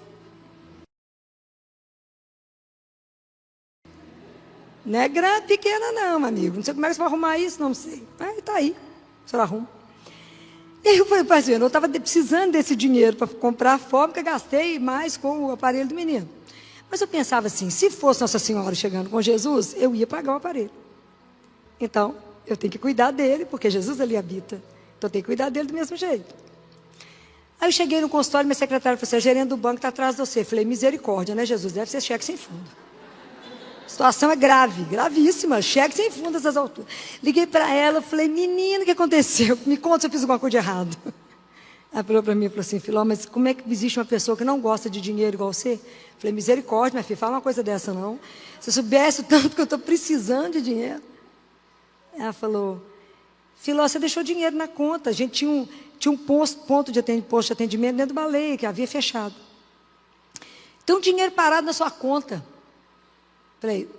Não é grande, pequena não, amigo. Não sei como é que você vai arrumar isso, não sei. Mas está aí, o senhor arruma. E aí eu falei, parceiro, eu estava precisando desse dinheiro para comprar a fórmica, gastei mais com o aparelho do menino. Mas eu pensava assim, se fosse Nossa Senhora chegando com Jesus, eu ia pagar o aparelho. Então, eu tenho que cuidar dele, porque Jesus ali habita. Então, eu tenho que cuidar dele do mesmo jeito. Aí eu cheguei no consultório, minha secretária falou assim, a gerente do banco está atrás de você. Eu falei, misericórdia, né, Jesus? Deve ser cheque sem fundo. A situação é grave, gravíssima, cheque sem fundo essas alturas. Liguei para ela, falei, menina, o que aconteceu? Me conta se eu fiz alguma coisa de errado. Ela falou para mim, falou assim, Filó, mas como é que existe uma pessoa que não gosta de dinheiro igual você? Eu falei, misericórdia, minha filha, fala uma coisa dessa não. Se eu soubesse o tanto que eu estou precisando de dinheiro. Ela falou, Filó, você deixou dinheiro na conta. A gente tinha um posto de atendimento dentro do baleia, que havia fechado. Então, dinheiro parado na sua conta. Falei,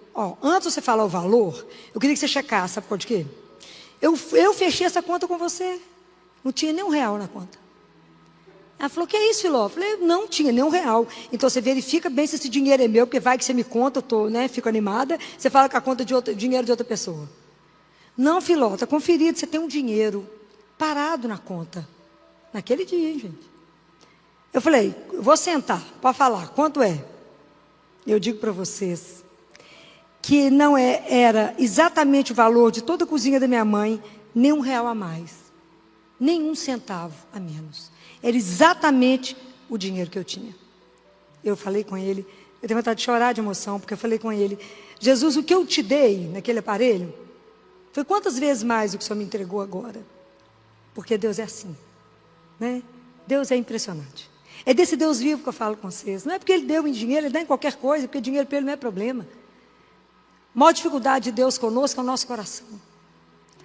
antes de você falar o valor, eu queria que você checasse, sabe por quê? Eu fechei essa conta com você. Não tinha nem R$1 na conta. Ela falou, que é isso, Filó? Eu falei, não tinha nem R$1. Então, você verifica bem se esse dinheiro é meu, porque vai que você me conta, eu fico animada, você fala que a conta é dinheiro de outra pessoa. Não, Filó, está conferido, você tem um dinheiro parado na conta. Naquele dia, hein, gente? Eu falei, eu vou sentar, pode falar, quanto é? Eu digo para vocês que não era exatamente o valor de toda a cozinha da minha mãe, nem R$1 a mais, nem 1 centavo a menos. Era exatamente o dinheiro que eu tinha. Eu falei com ele, eu tenho vontade de chorar de emoção, porque eu falei com ele, Jesus, o que eu te dei naquele aparelho, foi quantas vezes mais o que o Senhor me entregou agora? Porque Deus é assim, né? Deus é impressionante. É desse Deus vivo que eu falo com vocês. Não é porque Ele deu em dinheiro, Ele dá em qualquer coisa, porque dinheiro para Ele não é problema. A maior dificuldade de Deus conosco é o nosso coração.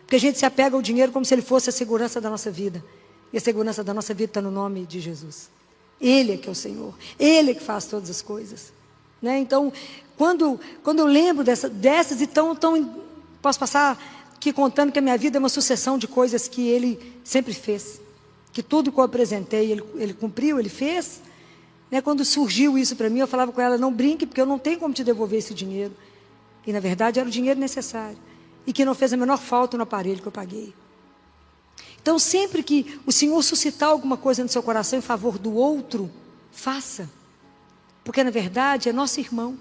Porque a gente se apega ao dinheiro como se ele fosse a segurança da nossa vida. E a segurança da nossa vida está no nome de Jesus. Ele é que é o Senhor. Ele é que faz todas as coisas. Né? Então, quando eu lembro dessas, então, posso passar aqui contando que a minha vida é uma sucessão de coisas que Ele sempre fez. Que tudo que eu apresentei, Ele cumpriu, Ele fez. Né? Quando surgiu isso para mim, eu falava com ela, não brinque, porque eu não tenho como te devolver esse dinheiro. E, na verdade, era o dinheiro necessário. E que não fez a menor falta no aparelho que eu paguei. Então, sempre que o Senhor suscitar alguma coisa no seu coração em favor do outro, faça. Porque, na verdade, é nosso irmão.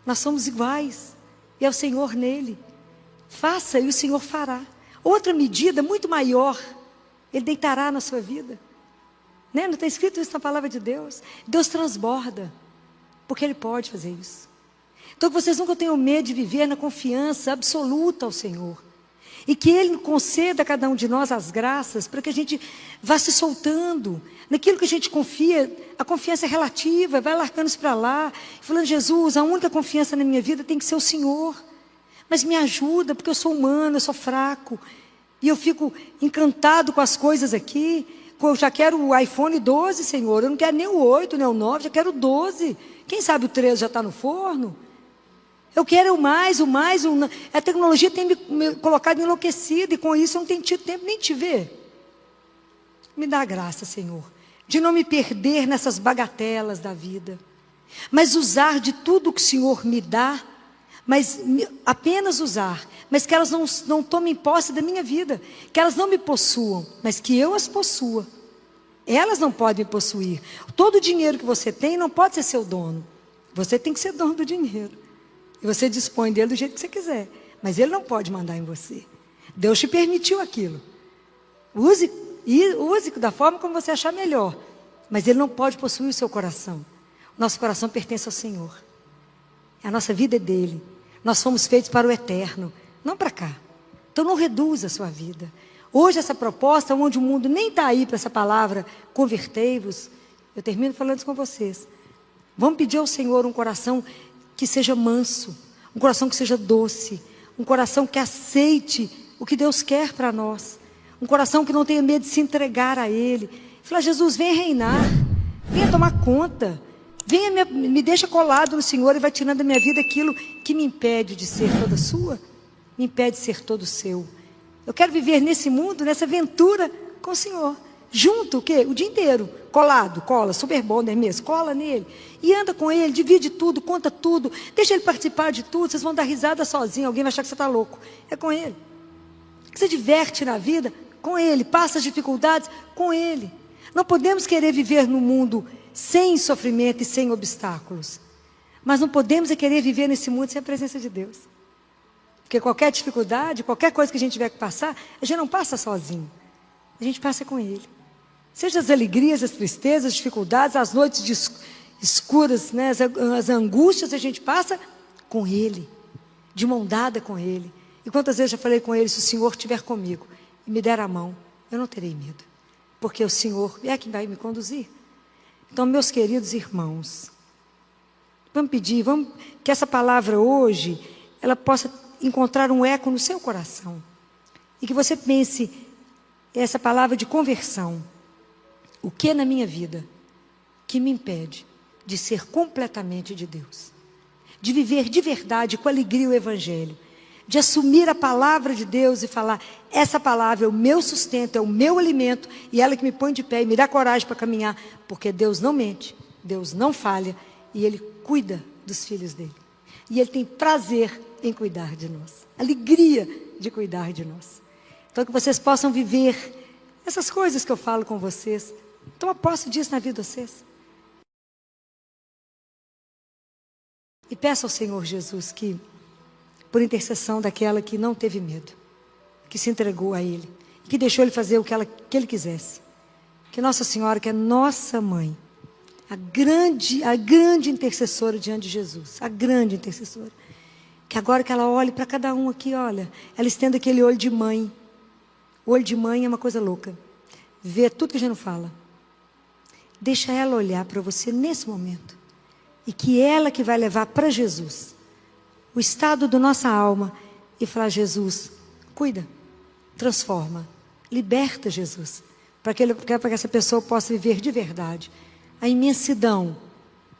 Nós somos iguais. E é o Senhor nele. Faça e o Senhor fará. Outra medida muito maior, Ele deitará na sua vida. Né? Não está escrito isso na palavra de Deus? Deus transborda. Porque Ele pode fazer isso. Então, que vocês nunca tenham medo de viver na confiança absoluta ao Senhor. E que Ele conceda a cada um de nós as graças para que a gente vá se soltando. Naquilo que a gente confia, a confiança é relativa, vai largando isso para lá. Falando, Jesus, a única confiança na minha vida tem que ser o Senhor. Mas me ajuda, porque eu sou humano, eu sou fraco. E eu fico encantado com as coisas aqui. Eu já quero o iPhone 12, Senhor. Eu não quero nem o 8, nem o 9, já quero o 12. Quem sabe o 13 já está no forno? Eu quero o mais. A tecnologia tem me colocado enlouquecida e com isso eu não tenho tido tempo nem de te ver. Me dá a graça, Senhor, de não me perder nessas bagatelas da vida, mas usar de tudo que o Senhor me dá, mas apenas usar, mas que elas não tomem posse da minha vida, que elas não me possuam, mas que eu as possua. Elas não podem me possuir. Todo o dinheiro que você tem não pode ser seu dono. Você tem que ser dono do dinheiro. E você dispõe dele do jeito que você quiser. Mas ele não pode mandar em você. Deus te permitiu aquilo. Use da forma como você achar melhor. Mas ele não pode possuir o seu coração. Nosso coração pertence ao Senhor. A nossa vida é dele. Nós fomos feitos para o eterno, não para cá. Então não reduza a sua vida. Hoje essa proposta, onde o mundo nem está aí para essa palavra, convertei-vos. Eu termino falando isso com vocês. Vamos pedir ao Senhor um coração que seja manso, um coração que seja doce, um coração que aceite o que Deus quer para nós, um coração que não tenha medo de se entregar a Ele. Falar, Jesus, venha reinar, venha tomar conta, Venha, me deixa colado no Senhor e vai tirando da minha vida aquilo que me impede de ser toda sua, me impede de ser todo seu. Eu quero viver nesse mundo, nessa aventura com o Senhor. Junto, o quê? O dia inteiro. Colado, cola, super bom, não é mesmo? Cola nele. E anda com ele, divide tudo, conta tudo. Deixa ele participar de tudo. Vocês vão dar risada sozinho. Alguém vai achar que você está louco. É com ele. Você diverte na vida com ele. Passa as dificuldades com ele. Não podemos querer viver no mundo sem sofrimento e sem obstáculos. Mas não podemos querer viver nesse mundo sem a presença de Deus. Porque qualquer dificuldade, qualquer coisa que a gente tiver que passar, a gente não passa sozinho. A gente passa com ele. Seja as alegrias, as tristezas, as dificuldades, as noites escuras, né, as angústias, a gente passa com ele. De mão dada com ele. E quantas vezes eu já falei com ele, se o Senhor estiver comigo e me der a mão, eu não terei medo. Porque o Senhor é quem vai me conduzir. Então, meus queridos irmãos, vamos pedir, que essa palavra hoje, ela possa encontrar um eco no seu coração. E que você pense essa palavra de conversão. O que na minha vida que me impede de ser completamente de Deus? De viver de verdade, com alegria o Evangelho. De assumir a palavra de Deus e falar, essa palavra é o meu sustento, é o meu alimento, e ela que me põe de pé e me dá coragem para caminhar, porque Deus não mente, Deus não falha, e Ele cuida dos filhos dEle. E Ele tem prazer em cuidar de nós, alegria de cuidar de nós. Então que vocês possam viver essas coisas que eu falo com vocês. Toma posse disso na vida de vocês. E peça ao Senhor Jesus que, por intercessão daquela que não teve medo, que se entregou a Ele, que deixou Ele fazer o que Ele quisesse, que Nossa Senhora, que é nossa mãe, a grande intercessora diante de Jesus, a grande intercessora, que agora que ela olhe para cada um aqui, olha, ela estenda aquele olho de mãe. O olho de mãe é uma coisa louca, vê tudo que a gente não fala. Deixa ela olhar para você nesse momento, e que ela que vai levar para Jesus o estado da nossa alma e falar, Jesus, cuida, transforma, liberta Jesus, para que essa pessoa possa viver de verdade a imensidão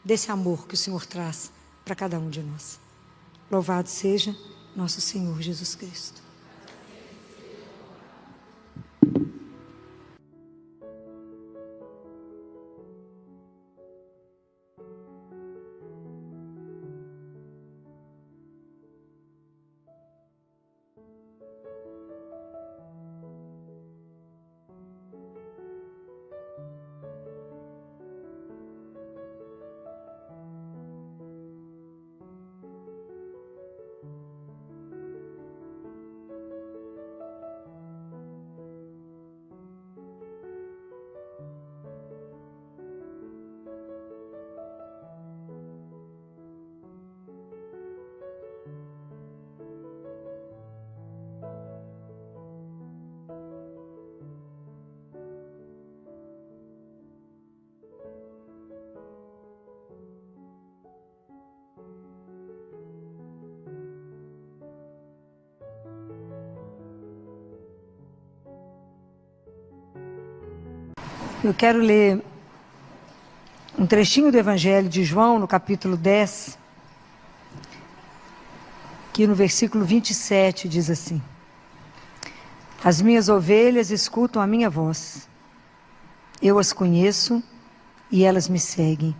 desse amor que o Senhor traz para cada um de nós. Louvado seja nosso Senhor Jesus Cristo. Eu quero ler um trechinho do Evangelho de João, no capítulo 10, que no versículo 27 diz assim: As minhas ovelhas escutam a minha voz. Eu as conheço e elas me seguem.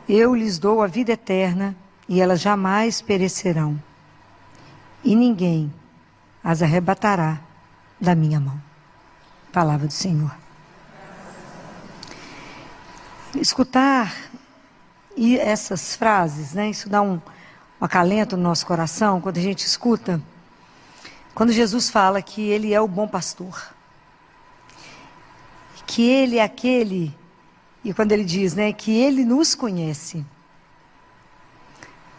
Eu lhes dou a vida eterna e elas jamais perecerão. E ninguém as arrebatará da minha mão. Palavra do Senhor. Escutar essas frases, né? Isso dá um acalento no nosso coração quando a gente escuta. Quando Jesus fala que Ele é o bom pastor. Que Ele é aquele, e quando Ele diz, né, que Ele nos conhece.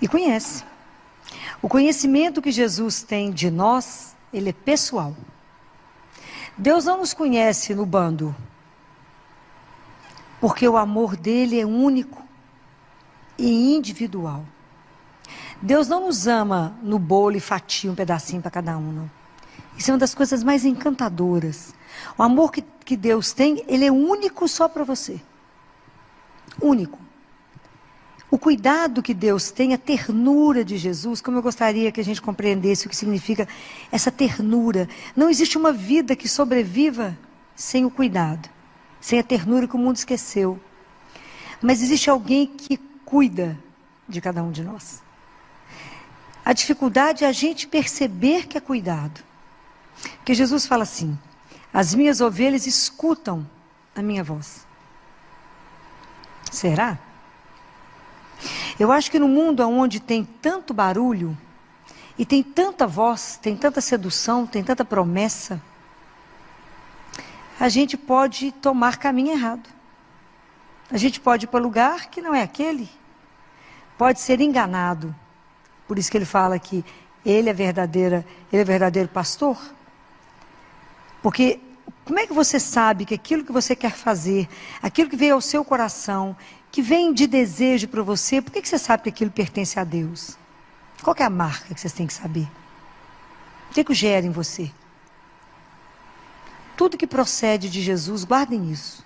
E conhece. O conhecimento que Jesus tem de nós, ele é pessoal. Deus não nos conhece no bando. Porque o amor dele é único e individual. Deus não nos ama no bolo e fatia um pedacinho para cada um, não. Isso é uma das coisas mais encantadoras. O amor que Deus tem, ele é único só para você. Único. O cuidado que Deus tem, a ternura de Jesus, como eu gostaria que a gente compreendesse o que significa essa ternura. Não existe uma vida que sobreviva sem o cuidado, sem a ternura que o mundo esqueceu. Mas existe alguém que cuida de cada um de nós. A dificuldade é a gente perceber que é cuidado. Porque Jesus fala assim: as minhas ovelhas escutam a minha voz. Será? Eu acho que no mundo onde tem tanto barulho, e tem tanta voz, tem tanta sedução, tem tanta promessa, a gente pode tomar caminho errado. A gente pode ir para lugar que não é aquele. Pode ser enganado. Por isso que ele fala que ele é verdadeiro pastor. Porque como é que você sabe que aquilo que você quer fazer, aquilo que veio ao seu coração, que vem de desejo para você, por que você sabe que aquilo pertence a Deus? Qual que é a marca que vocês têm que saber? O que gera em você? Tudo que procede de Jesus, guardem isso.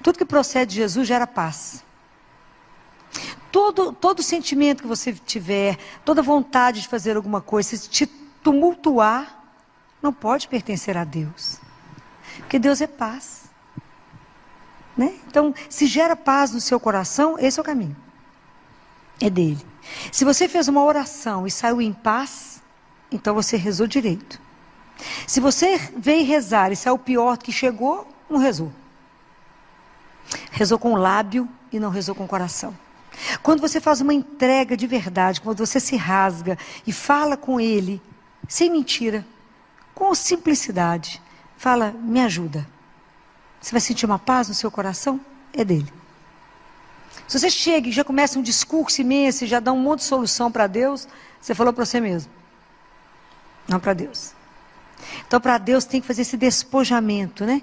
Tudo que procede de Jesus gera paz. Todo sentimento que você tiver, toda vontade de fazer alguma coisa, se te tumultuar, não pode pertencer a Deus. Porque Deus é paz. Né? Então, se gera paz no seu coração, esse é o caminho. É dele. Se você fez uma oração e saiu em paz, então você rezou direito. Se você veio rezar e saiu pior do que chegou, não rezou. Rezou com o lábio e não rezou com o coração. Quando você faz uma entrega de verdade, quando você se rasga e fala com ele, sem mentira, com simplicidade, fala, me ajuda. Você vai sentir uma paz no seu coração? É dele. Se você chega e já começa um discurso imenso e já dá um monte de solução para Deus, você falou para você mesmo. Não para Deus. Então, para Deus tem que fazer esse despojamento, né?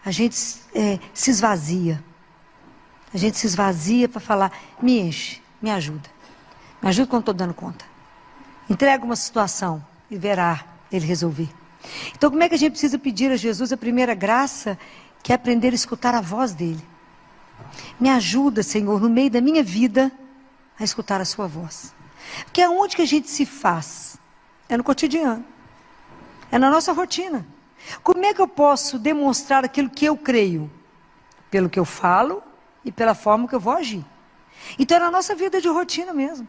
A gente se esvazia. A gente se esvazia para falar, me enche, me ajuda. Me ajuda quando estou dando conta. Entrega uma situação e verá ele resolver. Então, como é que a gente precisa pedir a Jesus a primeira graça, que é aprender a escutar a voz dele? Me ajuda, Senhor, no meio da minha vida, a escutar a sua voz. Porque aonde que a gente se faz? É no cotidiano. É na nossa rotina. Como é que eu posso demonstrar aquilo que eu creio? Pelo que eu falo e pela forma que eu vou agir. Então é na nossa vida de rotina mesmo.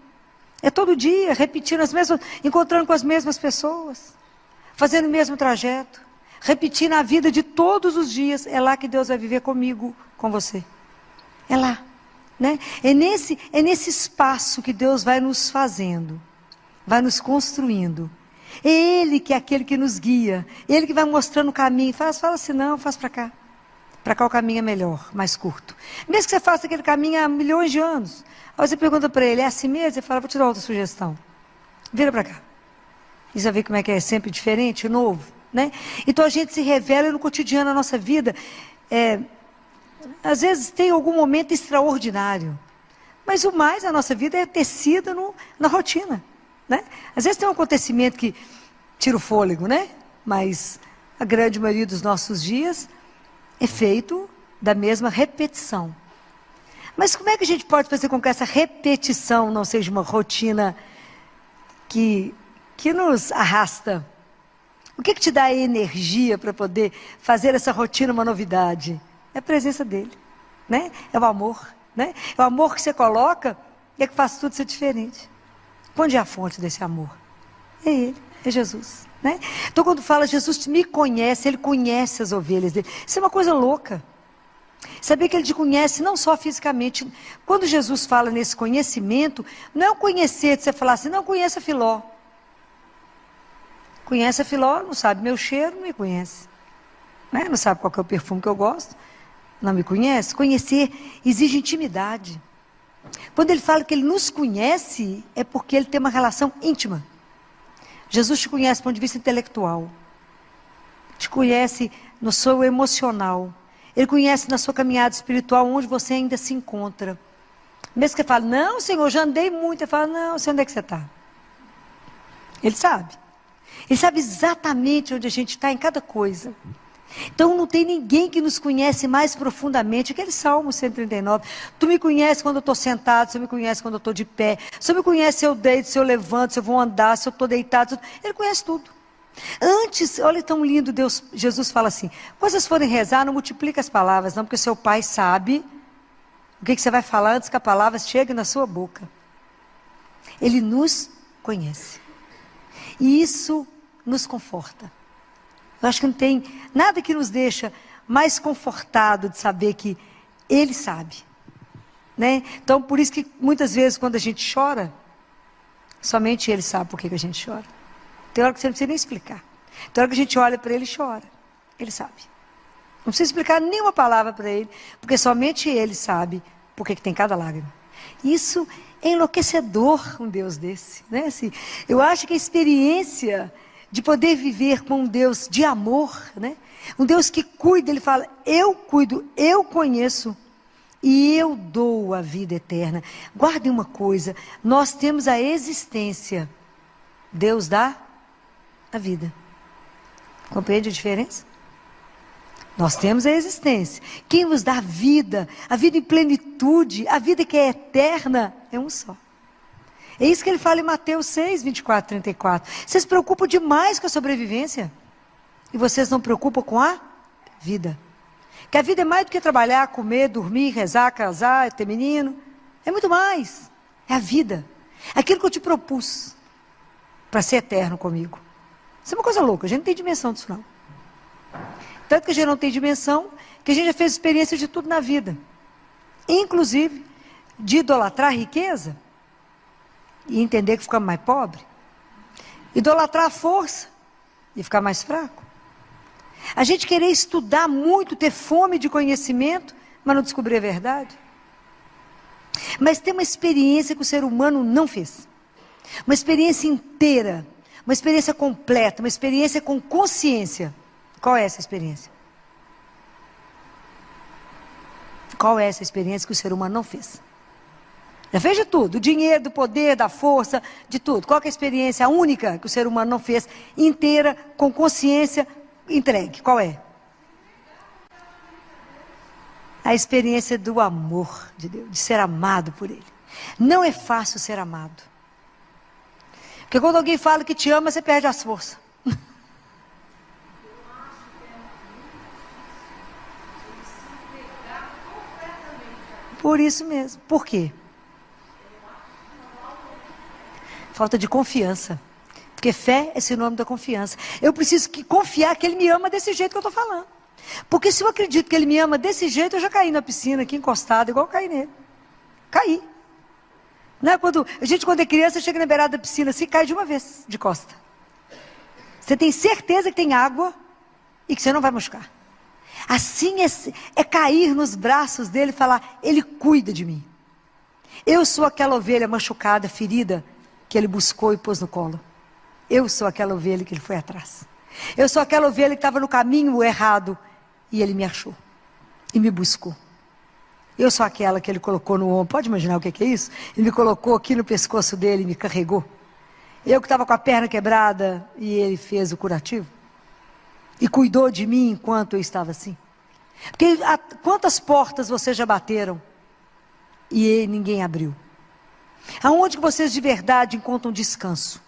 É todo dia, repetindo as mesmas, encontrando com as mesmas pessoas, fazendo o mesmo trajeto, repetindo a vida de todos os dias. É lá que Deus vai viver comigo, com você. É lá. Né? É nesse espaço que Deus vai nos fazendo, vai nos construindo. É Ele que é aquele que nos guia, Ele que vai mostrando o caminho. Fala assim, não, faz para cá. Para cá o caminho é melhor, mais curto. Mesmo que você faça aquele caminho há milhões de anos. Aí você pergunta para ele, é assim mesmo? Ele fala, vou te dar outra sugestão. Vira para cá. E você vai ver como é que é sempre diferente, novo. Né? Então a gente se revela no cotidiano da nossa vida. Às vezes tem algum momento extraordinário. Mas o mais da nossa vida é tecida na rotina. Né? Às vezes tem um acontecimento que tira o fôlego, né? Mas a grande maioria dos nossos dias é feito da mesma repetição. Mas como é que a gente pode fazer com que essa repetição não seja uma rotina que nos arrasta? O que te dá energia para poder fazer essa rotina uma novidade? É a presença dele, né? É o amor, né? É o amor que você coloca e é que faz tudo ser diferente. Onde é a fonte desse amor? É ele, é Jesus. Né? Então quando fala Jesus me conhece, ele conhece as ovelhas dele. Isso é uma coisa louca. Saber que ele te conhece não só fisicamente. Quando Jesus fala nesse conhecimento, não é um conhecer de você falar assim, não conheça Filó. Conhece a Filó, não sabe meu cheiro, não me conhece. Né? Não sabe qual que é o perfume que eu gosto, não me conhece. Conhecer exige intimidade. Quando ele fala que ele nos conhece, é porque ele tem uma relação íntima. Jesus te conhece do ponto de vista intelectual. Te conhece no seu emocional. Ele conhece na sua caminhada espiritual, onde você ainda se encontra. Mesmo que você fale, não, Senhor, já andei muito. Ele fala, não, sei onde é que você está. Ele sabe. Ele sabe exatamente onde a gente está em cada coisa. Então não tem ninguém que nos conhece mais profundamente. Aquele Salmo 139. Tu me conheces quando eu estou sentado, você me conhece quando eu estou de pé. Você me conhece se eu deito, se eu levanto, se eu vou andar, se eu estou deitado. Ele conhece tudo. Antes, olha tão lindo, Jesus fala assim, quando vocês forem rezar, não multiplica as palavras, não, porque seu pai sabe o que você vai falar antes que a palavra chegue na sua boca. Ele nos conhece. E isso nos conforta. Eu acho que não tem nada que nos deixa mais confortado de saber que Ele sabe. Né? Então, por isso que muitas vezes quando a gente chora, somente Ele sabe por que a gente chora. Tem hora que você não precisa nem explicar. Tem hora que a gente olha para Ele e chora. Ele sabe. Não precisa explicar nenhuma palavra para Ele, porque somente Ele sabe por que tem cada lágrima. Isso é enlouquecedor, um Deus desse. Né? Assim, eu acho que a experiência de poder viver com um Deus de amor, né? Um Deus que cuida, Ele fala, eu cuido, eu conheço e eu dou a vida eterna. Guardem uma coisa, nós temos a existência, Deus dá a vida. Compreende a diferença? Nós temos a existência. Quem nos dá a vida em plenitude, a vida que é eterna, é um só. É isso que ele fala em Mateus 6, 24, 34. Vocês se preocupam demais com a sobrevivência. E vocês não se preocupam com a vida. Que a vida é mais do que trabalhar, comer, dormir, rezar, casar, ter menino. É muito mais. É a vida. Aquilo que eu te propus para ser eterno comigo. Isso é uma coisa louca. A gente não tem dimensão disso não. Tanto que a gente não tem dimensão, que a gente já fez experiência de tudo na vida. Inclusive, de idolatrar a riqueza. E entender que ficamos mais pobres. Idolatrar a força e ficar mais fraco. A gente querer estudar muito, ter fome de conhecimento, mas não descobrir a verdade. Mas tem uma experiência que o ser humano não fez. Uma experiência inteira, uma experiência completa, uma experiência com consciência. Qual é essa experiência? Qual é essa experiência que o ser humano não fez? Já fez de tudo, do dinheiro, do poder, da força, de tudo. Qual é a experiência única que o ser humano não fez, inteira, com consciência, entregue? Qual é? A experiência do amor de Deus, de ser amado por Ele. Não é fácil ser amado. Porque quando alguém fala que te ama, você perde as forças. Por isso mesmo. Por quê? Falta de confiança. Porque fé é sinônimo da confiança. Eu preciso confiar que Ele me ama desse jeito que eu estou falando. Porque se eu acredito que Ele me ama desse jeito, eu já caí na piscina aqui encostado, igual eu caí nele. Caí. Não é quando é criança, chega na beirada da piscina assim, cai de uma vez, de costa. Você tem certeza que tem água e que você não vai machucar. Assim é cair nos braços dele e falar, Ele cuida de mim. Eu sou aquela ovelha machucada, ferida, que Ele buscou e pôs no colo. Eu sou aquela ovelha que Ele foi atrás. Eu sou aquela ovelha que estava no caminho errado e Ele me achou e me buscou. Eu sou aquela que Ele colocou no ombro. Pode imaginar o que é isso? Ele me colocou aqui no pescoço dele e me carregou. Eu que estava com a perna quebrada e Ele fez o curativo. E cuidou de mim enquanto eu estava assim. Porque quantas portas vocês já bateram e ninguém abriu? Aonde que vocês de verdade encontram descanso?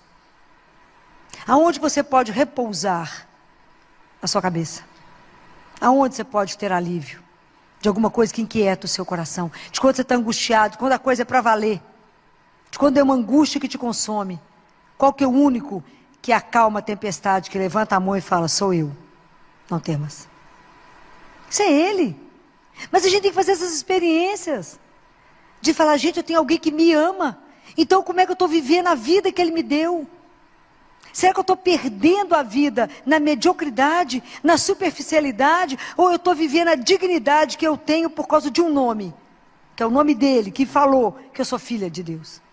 Aonde você pode repousar a sua cabeça? Aonde você pode ter alívio de alguma coisa que inquieta o seu coração? De quando você está angustiado, de quando a coisa é para valer, de quando é uma angústia que te consome. Qual que é o único que acalma a tempestade, que levanta a mão e fala, sou eu, não temas. Isso é Ele. Mas a gente tem que fazer essas experiências. De falar, gente, eu tenho alguém que me ama. Então como é que eu estou vivendo a vida que Ele me deu? Será que eu estou perdendo a vida na mediocridade, na superficialidade? Ou eu estou vivendo a dignidade que eu tenho por causa de um nome? Que é o nome dEle, que falou que eu sou filha de Deus.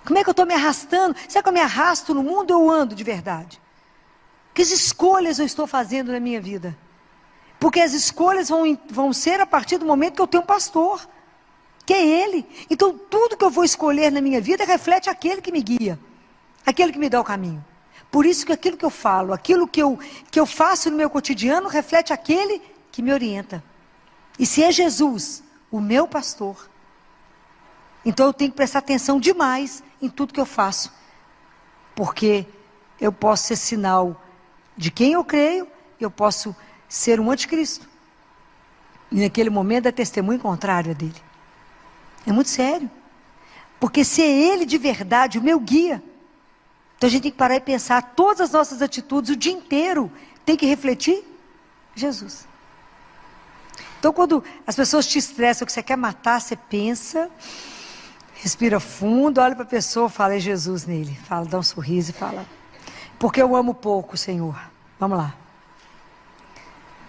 Como é que eu estou me arrastando? Será que eu me arrasto no mundo ou eu ando de verdade? Que escolhas eu estou fazendo na minha vida? Porque as escolhas vão ser a partir do momento que eu tenho um pastor, que é Ele. Então tudo que eu vou escolher na minha vida reflete aquele que me guia, aquele que me dá o caminho. Por isso que aquilo que eu falo, aquilo que eu faço no meu cotidiano, reflete aquele que me orienta. E se é Jesus, o meu pastor, então eu tenho que prestar atenção demais em tudo que eu faço. Porque eu posso ser sinal de quem eu creio, eu posso ser um anticristo. E naquele momento é testemunho contrário a dele. É muito sério. Porque se é ele de verdade, o meu guia, então a gente tem que parar e pensar, todas as nossas atitudes, o dia inteiro, tem que refletir Jesus. Então quando as pessoas te estressam, que você quer matar, você pensa, respira fundo, olha para a pessoa, fala, é Jesus nele. Fala, dá um sorriso e fala, porque eu amo pouco, Senhor. Vamos lá.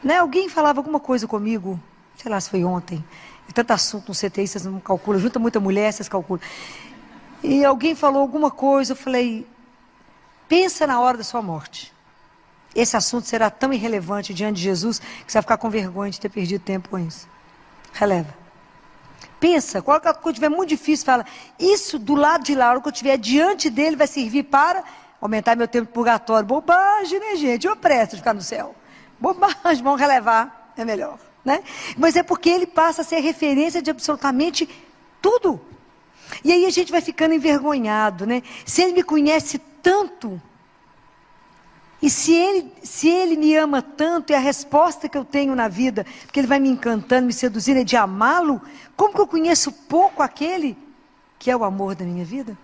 Né? Alguém falava alguma coisa comigo, sei lá se foi ontem, e tanto assunto no CTI, vocês não calculam, junta muita mulher, vocês calculam. E alguém falou alguma coisa, eu falei, pensa na hora da sua morte. Esse assunto será tão irrelevante diante de Jesus, que você vai ficar com vergonha de ter perdido tempo com isso. Releva. Pensa, quando estiver muito difícil, fala, isso do lado de lá, a hora que eu estiver diante dele, vai servir para aumentar meu tempo de purgatório. Bobagem, né, gente? Eu presto de ficar no céu. Bobagem, vamos relevar, é melhor, né? Mas é porque ele passa a ser referência de absolutamente tudo. E aí a gente vai ficando envergonhado, né? Se ele me conhece tanto, e se ele me ama tanto, e a resposta que eu tenho na vida, porque ele vai me encantando, me seduzindo, é de amá-lo, como que eu conheço pouco aquele que é o amor da minha vida?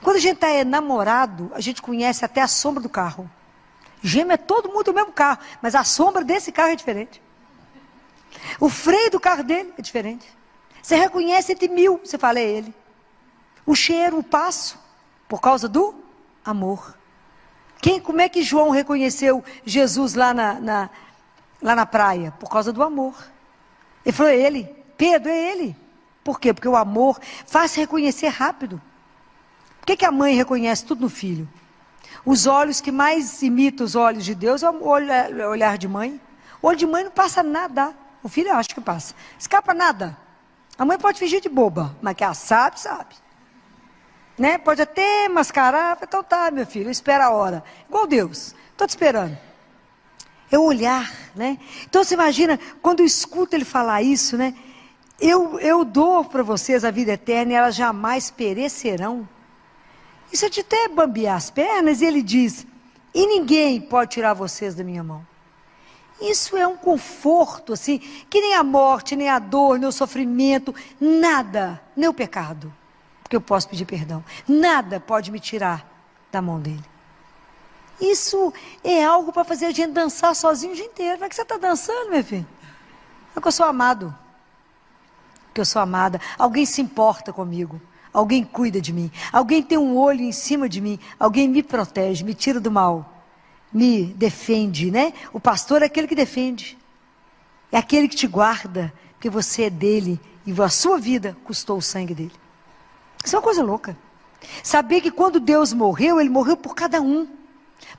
Quando a gente está namorado, a gente conhece até a sombra do carro. Gêmeo é todo mundo do mesmo carro, mas a sombra desse carro é diferente. O freio do carro dele é diferente. Você reconhece entre 1000, você fala, é ele. O cheiro, o passo, por causa do amor. Como é que João reconheceu Jesus lá na praia? Por causa do amor. Ele falou, é ele. Pedro, é ele. Por quê? Porque o amor faz reconhecer rápido. Por que a mãe reconhece tudo no filho? Os olhos que mais imitam os olhos de Deus é o olhar de mãe. O olho de mãe não passa nada. O filho eu acho que passa. Escapa nada. A mãe pode fingir de boba, mas que ela sabe, sabe. Né? Pode até mascarar. Então tá, meu filho, espera a hora. Igual Deus. Estou te esperando. É o olhar, né? Então você imagina, quando eu escuto ele falar isso, né? Eu dou para vocês a vida eterna e elas jamais perecerão. Isso é de até bambear as pernas, e ele diz, e ninguém pode tirar vocês da minha mão. Isso é um conforto, assim, que nem a morte, nem a dor, nem o sofrimento, nada, nem o pecado, porque eu posso pedir perdão, nada pode me tirar da mão dele. Isso é algo para fazer a gente dançar sozinho o dia inteiro. Vai que você está dançando, meu filho? É que eu sou amado, que eu sou amada, alguém se importa comigo. Alguém cuida de mim, alguém tem um olho em cima de mim, alguém me protege, me tira do mal, me defende, né? O pastor é aquele que defende, é aquele que te guarda, porque você é dele e a sua vida custou o sangue dele. Isso é uma coisa louca. Saber que quando Deus morreu, ele morreu por cada um,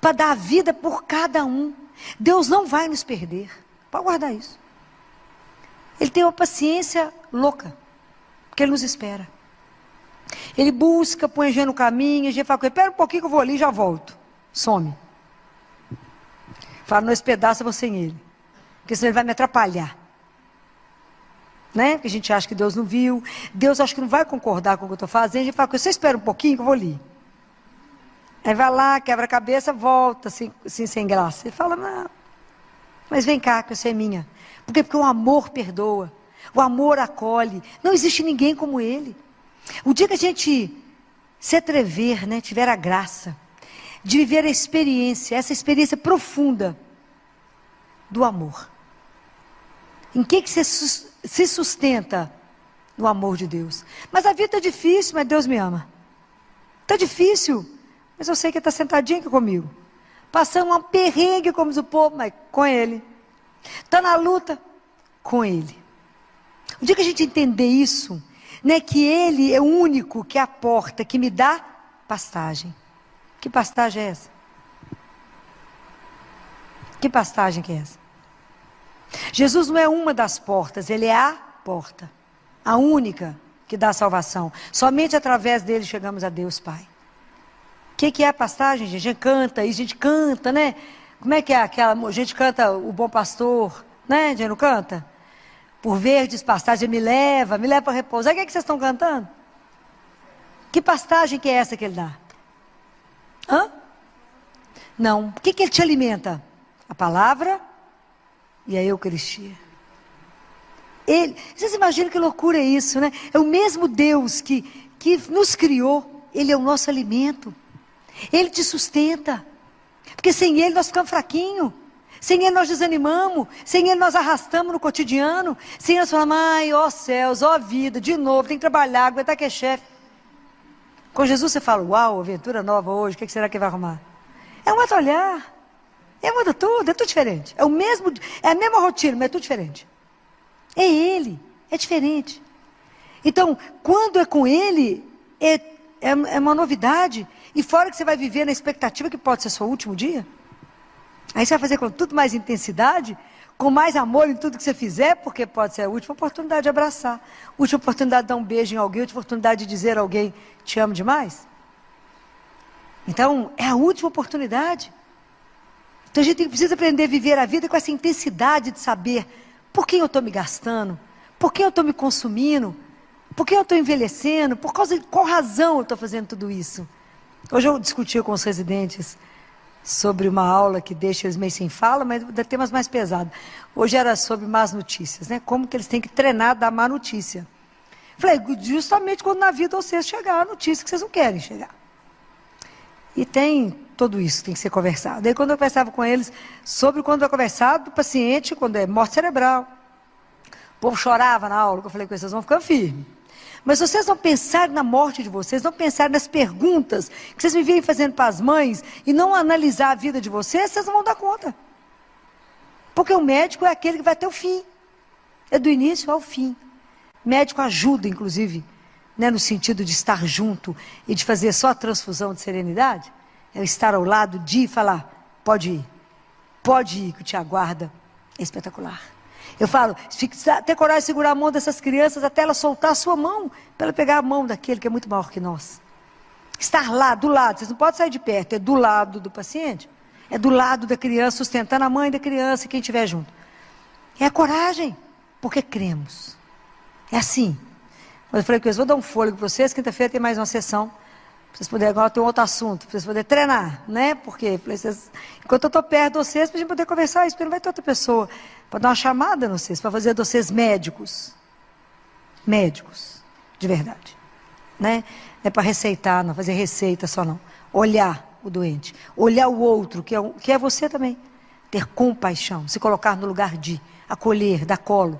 para dar a vida por cada um. Deus não vai nos perder, pode guardar isso. Ele tem uma paciência louca, porque ele nos espera. Ele busca, põe a gente no caminho, a gente fala com ele, espera um pouquinho que eu vou ali e já volto. Some. Fala, nesse pedaço eu vou sem ele. Porque senão ele vai me atrapalhar. Né? Porque a gente acha que Deus não viu. Deus acha que não vai concordar com o que eu estou fazendo. A gente fala com ele, você espera um pouquinho que eu vou ali. Aí vai lá, quebra a cabeça, volta assim sem graça. Ele fala, não, mas vem cá, que você é minha. Por quê? Porque o amor perdoa. O amor acolhe. Não existe ninguém como ele. O dia que a gente se atrever, né, tiver a graça de viver a experiência, essa experiência profunda do amor. Em que você se sustenta? No amor de Deus. Mas a vida está difícil, mas Deus me ama. Está difícil, mas eu sei que Ele está sentadinho aqui comigo. Passando um perrengue, como diz o povo, mas com Ele. Está na luta, com Ele. O dia que a gente entender isso, né, que Ele é o único que é a porta, que me dá pastagem. Que pastagem é essa? Que pastagem que é essa? Jesus não é uma das portas, Ele é a porta. A única que dá salvação. Somente através dele chegamos a Deus Pai. que é a pastagem, gente? A gente canta, e a gente canta, né? Como é que é aquela... A gente canta o Bom Pastor, né? A gente não canta? Por verdes pastagens me leva para repousar. O que é que vocês estão cantando? Que pastagem que é essa que ele dá? Hã? Não. O que ele te alimenta? A palavra e a Eucaristia. Vocês imaginam que loucura é isso, né? É o mesmo Deus que nos criou. Ele é o nosso alimento. Ele te sustenta. Porque sem Ele nós ficamos fraquinhos. Sem Ele nós desanimamos. Sem Ele nós arrastamos no cotidiano. Sem Ele nós falamos, ai, ó céus, ó vida, de novo, tem que trabalhar, aguentar que é chefe. Com Jesus você fala, uau, aventura nova hoje, o que será que vai arrumar? É um outro olhar. Muda tudo, é tudo diferente. É a mesma rotina, mas é tudo diferente. É Ele, é diferente. Então, quando é com Ele, é uma novidade. E fora que você vai viver na expectativa que pode ser seu último dia. Aí você vai fazer com tudo mais intensidade, com mais amor em tudo que você fizer, porque pode ser a última oportunidade de abraçar, a última oportunidade de dar um beijo em alguém, a última oportunidade de dizer a alguém, te amo demais. Então, é a última oportunidade. Então a gente precisa aprender a viver a vida com essa intensidade de saber por quem eu estou me gastando, por quem eu estou me consumindo, por que eu estou envelhecendo, por causa de qual razão eu estou fazendo tudo isso. Hoje eu discuti com os residentes sobre uma aula que deixa eles meio sem fala, mas dá temas mais pesados. Hoje era sobre más notícias, né? Como que eles têm que treinar a dar má notícia. Falei, justamente quando na vida vocês chegar a notícia que vocês não querem chegar. E tem tudo isso, tem que ser conversado. Aí quando eu conversava com eles sobre quando eu conversava do paciente, quando é morte cerebral. O povo chorava na aula, que eu falei com eles, vocês vão ficando firmes. Mas se vocês não pensarem na morte de vocês, não pensarem nas perguntas que vocês vivem fazendo para as mães e não analisar a vida de vocês, vocês não vão dar conta. Porque o médico é aquele que vai até o fim. É do início ao fim. O médico ajuda, inclusive, né, no sentido de estar junto e de fazer só a transfusão de serenidade. É estar ao lado de falar, pode ir, que te aguarda. É espetacular. Eu falo, ter coragem de segurar a mão dessas crianças até ela soltar a sua mão, para ela pegar a mão daquele que é muito maior que nós. Estar lá, do lado, vocês não podem sair de perto, é do lado do paciente, é do lado da criança, sustentando a mãe da criança e quem estiver junto. É a coragem, porque cremos. É assim. Mas eu falei que eu vou dar um fôlego para vocês, quinta-feira tem mais uma sessão, para vocês poderem, agora tem um outro assunto, para vocês poderem treinar, né? Porque enquanto eu estou perto de vocês, para a gente poder conversar isso, porque não vai ter outra pessoa, para dar uma chamada em vocês, para fazer de vocês médicos, de verdade, né? Não é para receitar, não fazer receita só não, olhar o doente, olhar o outro, que é você também, ter compaixão, se colocar no lugar de, acolher, dar colo,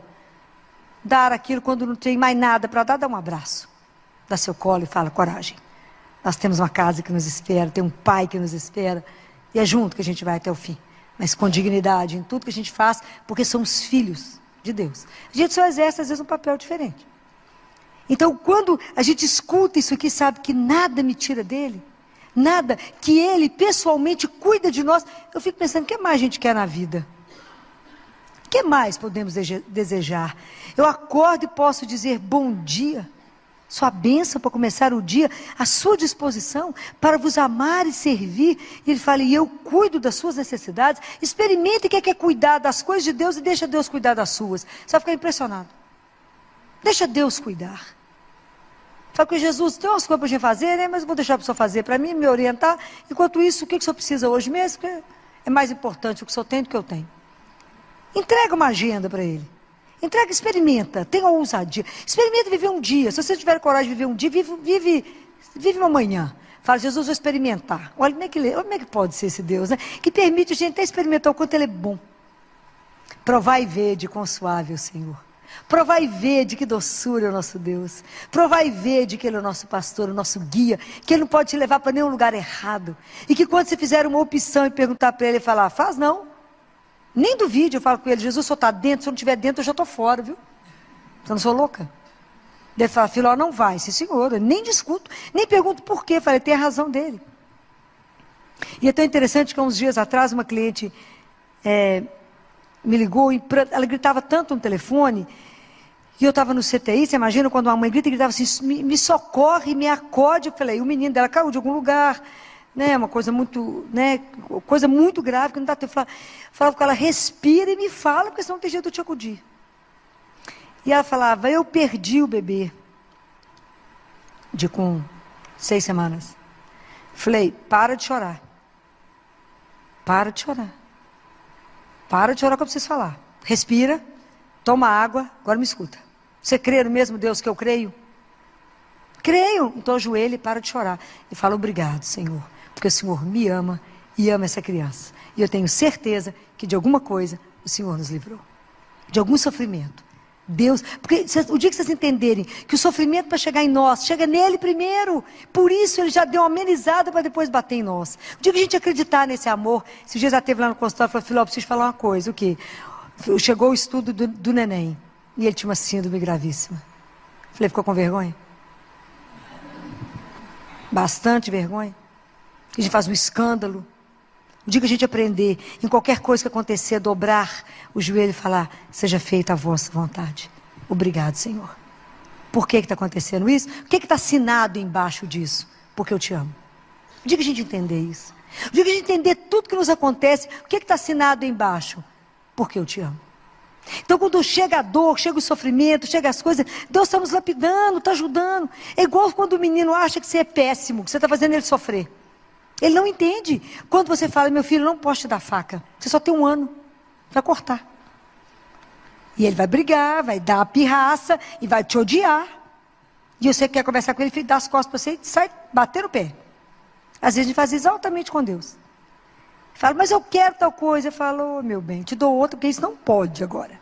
dar aquilo quando não tem mais nada para dar um abraço, dá seu colo e fala, coragem. Nós temos uma casa que nos espera, tem um pai que nos espera, e é junto que a gente vai até o fim. Mas com dignidade em tudo que a gente faz, porque somos filhos de Deus. A gente só exerce, às vezes, um papel diferente. Então, quando a gente escuta isso aqui, sabe que nada me tira dele, nada, que ele pessoalmente cuida de nós, eu fico pensando, o que mais a gente quer na vida? O que mais podemos desejar? Eu acordo e posso dizer bom dia. Sua bênção para começar o dia, à sua disposição, para vos amar e servir. E ele fala, e eu cuido das suas necessidades. Experimente quem quer cuidar das coisas de Deus e deixa Deus cuidar das suas. Você vai ficar impressionado. Deixa Deus cuidar. Fala que Jesus tem umas coisas para a gente fazer, né? Mas eu vou deixar a pessoa fazer para mim, me orientar. Enquanto isso, o que o senhor precisa hoje mesmo? É mais importante o que o senhor tem do que eu tenho. Entrega uma agenda para ele. Entrega, experimenta, tenha ousadia. Experimenta viver um dia. Se você tiver coragem de viver um dia, vive uma manhã. Fala, Jesus, vou experimentar. Olha como é que pode ser esse Deus, né? Que permite a gente até experimentar o quanto Ele é bom. Provar e ver de quão suave é o Senhor. Provar e ver de que doçura é o nosso Deus. Provar e ver de que Ele é o nosso pastor, o nosso guia. Que Ele não pode te levar para nenhum lugar errado. E que quando você fizer uma opção e perguntar para Ele e falar, faz não. Nem duvide, eu falo com ele, Jesus, o senhor está dentro, se eu não estiver dentro, eu já estou fora, viu? Eu não sou louca. Ele fala, filho, não vai, sim senhor, eu nem discuto, nem pergunto por quê, eu falei, tem a razão dele. E é tão interessante que há uns dias atrás, uma cliente me ligou, ela gritava tanto no telefone, e eu estava no CTI, você imagina quando uma mãe grita e gritava assim, me socorre, me acode, eu falei, o menino dela caiu de algum lugar, né, uma coisa muito, né, coisa muito grave, que não dá tempo. Falava com ela, respira e me fala, porque senão não tem jeito de eu te acudir. E ela falava, eu perdi o bebê, com 6 semanas. Falei, para de chorar. Para de chorar. Para de chorar que eu preciso falar. Respira, toma água, agora me escuta. Você crê no mesmo Deus que eu creio? Creio. Então ajoelha e para de chorar. E fala, obrigado, Senhor, porque o Senhor me ama e ama essa criança. E eu tenho certeza que de alguma coisa o Senhor nos livrou. De algum sofrimento. Deus, porque o dia que vocês entenderem que o sofrimento para chegar em nós, chega nele primeiro, por isso ele já deu uma amenizada para depois bater em nós. O dia que a gente acreditar nesse amor, esses dias já teve lá no consultório, falou, filho, eu preciso falar uma coisa, o quê? Chegou o estudo do neném, e ele tinha uma síndrome gravíssima. Falei, ficou com vergonha? Bastante vergonha. A gente faz um escândalo. O dia que a gente aprender, em qualquer coisa que acontecer, dobrar o joelho e falar, seja feita a vossa vontade. Obrigado, Senhor. Por que está acontecendo isso? O que está assinado embaixo disso? Porque eu te amo. O dia que a gente entender isso. O dia que a gente entender tudo que nos acontece, o que está assinado embaixo? Porque eu te amo. Então quando chega a dor, chega o sofrimento, chega as coisas, Deus está nos lapidando, está ajudando. É igual quando o menino acha que você é péssimo, que você está fazendo ele sofrer. Ele não entende. Quando você fala, meu filho, não posso te dar faca. Você só tem 1 ano. Vai cortar. E ele vai brigar, vai dar a pirraça e vai te odiar. E você quer conversar com ele, ele dá as costas para você e sai bater no pé. Às vezes a gente faz isso altamente com Deus. Fala, mas eu quero tal coisa. Eu falo, oh, meu bem, te dou outra, porque isso não pode agora.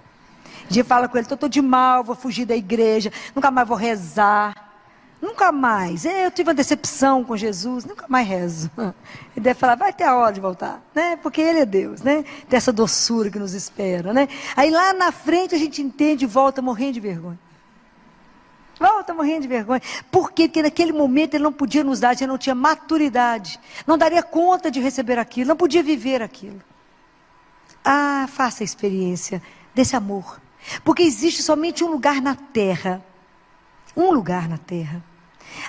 A gente fala com ele, estou de mal, vou fugir da igreja, nunca mais vou rezar. Nunca mais. Eu tive uma decepção com Jesus, nunca mais rezo. Ele deve falar, vai ter a hora de voltar, né? Porque Ele é Deus, né? Tem essa doçura que nos espera, né? Aí lá na frente a gente entende e volta morrendo de vergonha. Volta morrendo de vergonha. Por quê? Porque naquele momento Ele não podia nos dar, Ele não tinha maturidade. Não daria conta de receber aquilo, não podia viver aquilo. Ah, faça a experiência desse amor. Porque existe somente um lugar na terra. Um lugar na terra,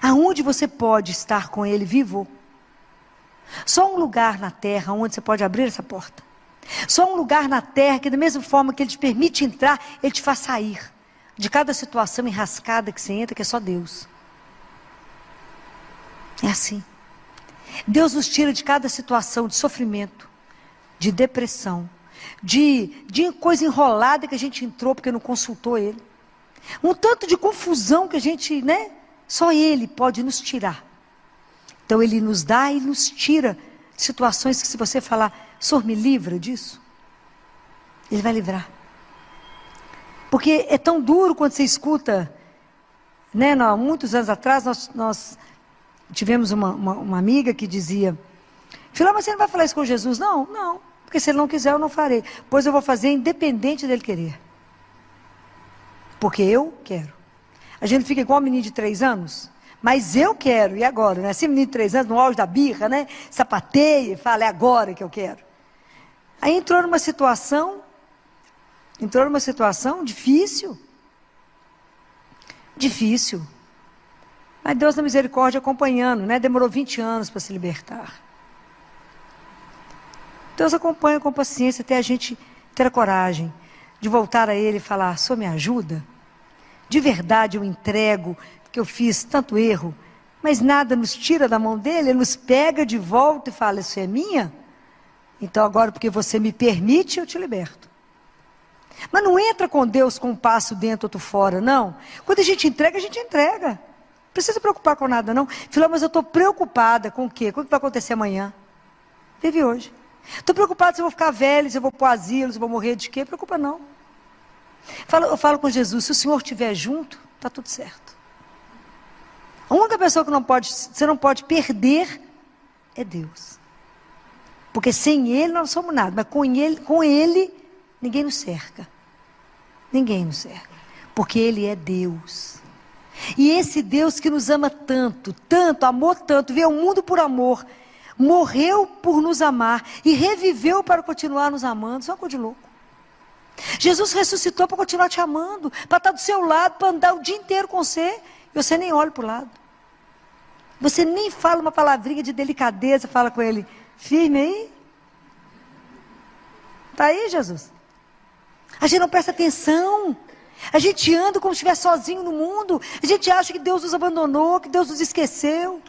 aonde você pode estar com Ele vivo. Só um lugar na terra onde você pode abrir essa porta. Só um lugar na terra que da mesma forma que Ele te permite entrar, Ele te faz sair de cada situação enrascada que você entra, que é só Deus. É assim. Deus nos tira de cada situação de sofrimento, de depressão, de coisa enrolada que a gente entrou porque não consultou Ele. Um tanto de confusão que a gente, né? Só Ele pode nos tirar. Então Ele nos dá e nos tira de situações que se você falar, Senhor, me livra disso, Ele vai livrar. Porque é tão duro quando você escuta, né? Muitos anos atrás nós tivemos uma amiga que dizia, filho, mas você não vai falar isso com Jesus? Não, porque se Ele não quiser eu não farei. Pois eu vou fazer independente dEle querer. Porque eu quero. A gente fica igual um menino de 3 anos, mas eu quero, e agora? Né? Assim, menino de 3 anos, no auge da birra, né? Sapateia e fala, é agora que eu quero. Aí entrou numa situação difícil. Difícil. Mas Deus na misericórdia acompanhando, né? Demorou 20 anos para se libertar. Deus acompanha com paciência até a gente ter a coragem de voltar a Ele e falar, Senhor, me ajuda. De verdade eu entrego, porque eu fiz tanto erro, mas nada nos tira da mão dEle, Ele nos pega de volta e fala, isso é minha? Então agora, porque você me permite, eu te liberto. Mas não entra com Deus com um passo dentro, outro fora, não. Quando a gente entrega, a gente entrega. Não precisa se preocupar com nada, não. Filho, mas eu estou preocupada com o quê? Com o que vai acontecer amanhã? Vive hoje. Estou preocupado se eu vou ficar velho, se eu vou para o asilo, se eu vou morrer de quê? Preocupa não. Eu falo com Jesus, se o Senhor estiver junto, está tudo certo. A única pessoa que você não pode perder é Deus. Porque sem Ele nós não somos nada, mas com Ele ninguém nos cerca. Ninguém nos cerca. Porque Ele é Deus. E esse Deus que nos ama tanto, amou tanto, veio ao mundo por amor, morreu por nos amar e reviveu para continuar nos amando. Isso é uma coisa de louco. Jesus ressuscitou para continuar te amando, para estar do seu lado, para andar o dia inteiro com você, e você nem olha para o lado. Você nem fala uma palavrinha de delicadeza, fala com ele, firme aí. Está aí, Jesus? A gente não presta atenção. A gente anda como se estivesse sozinho no mundo. A gente acha que Deus nos abandonou, que Deus nos esqueceu.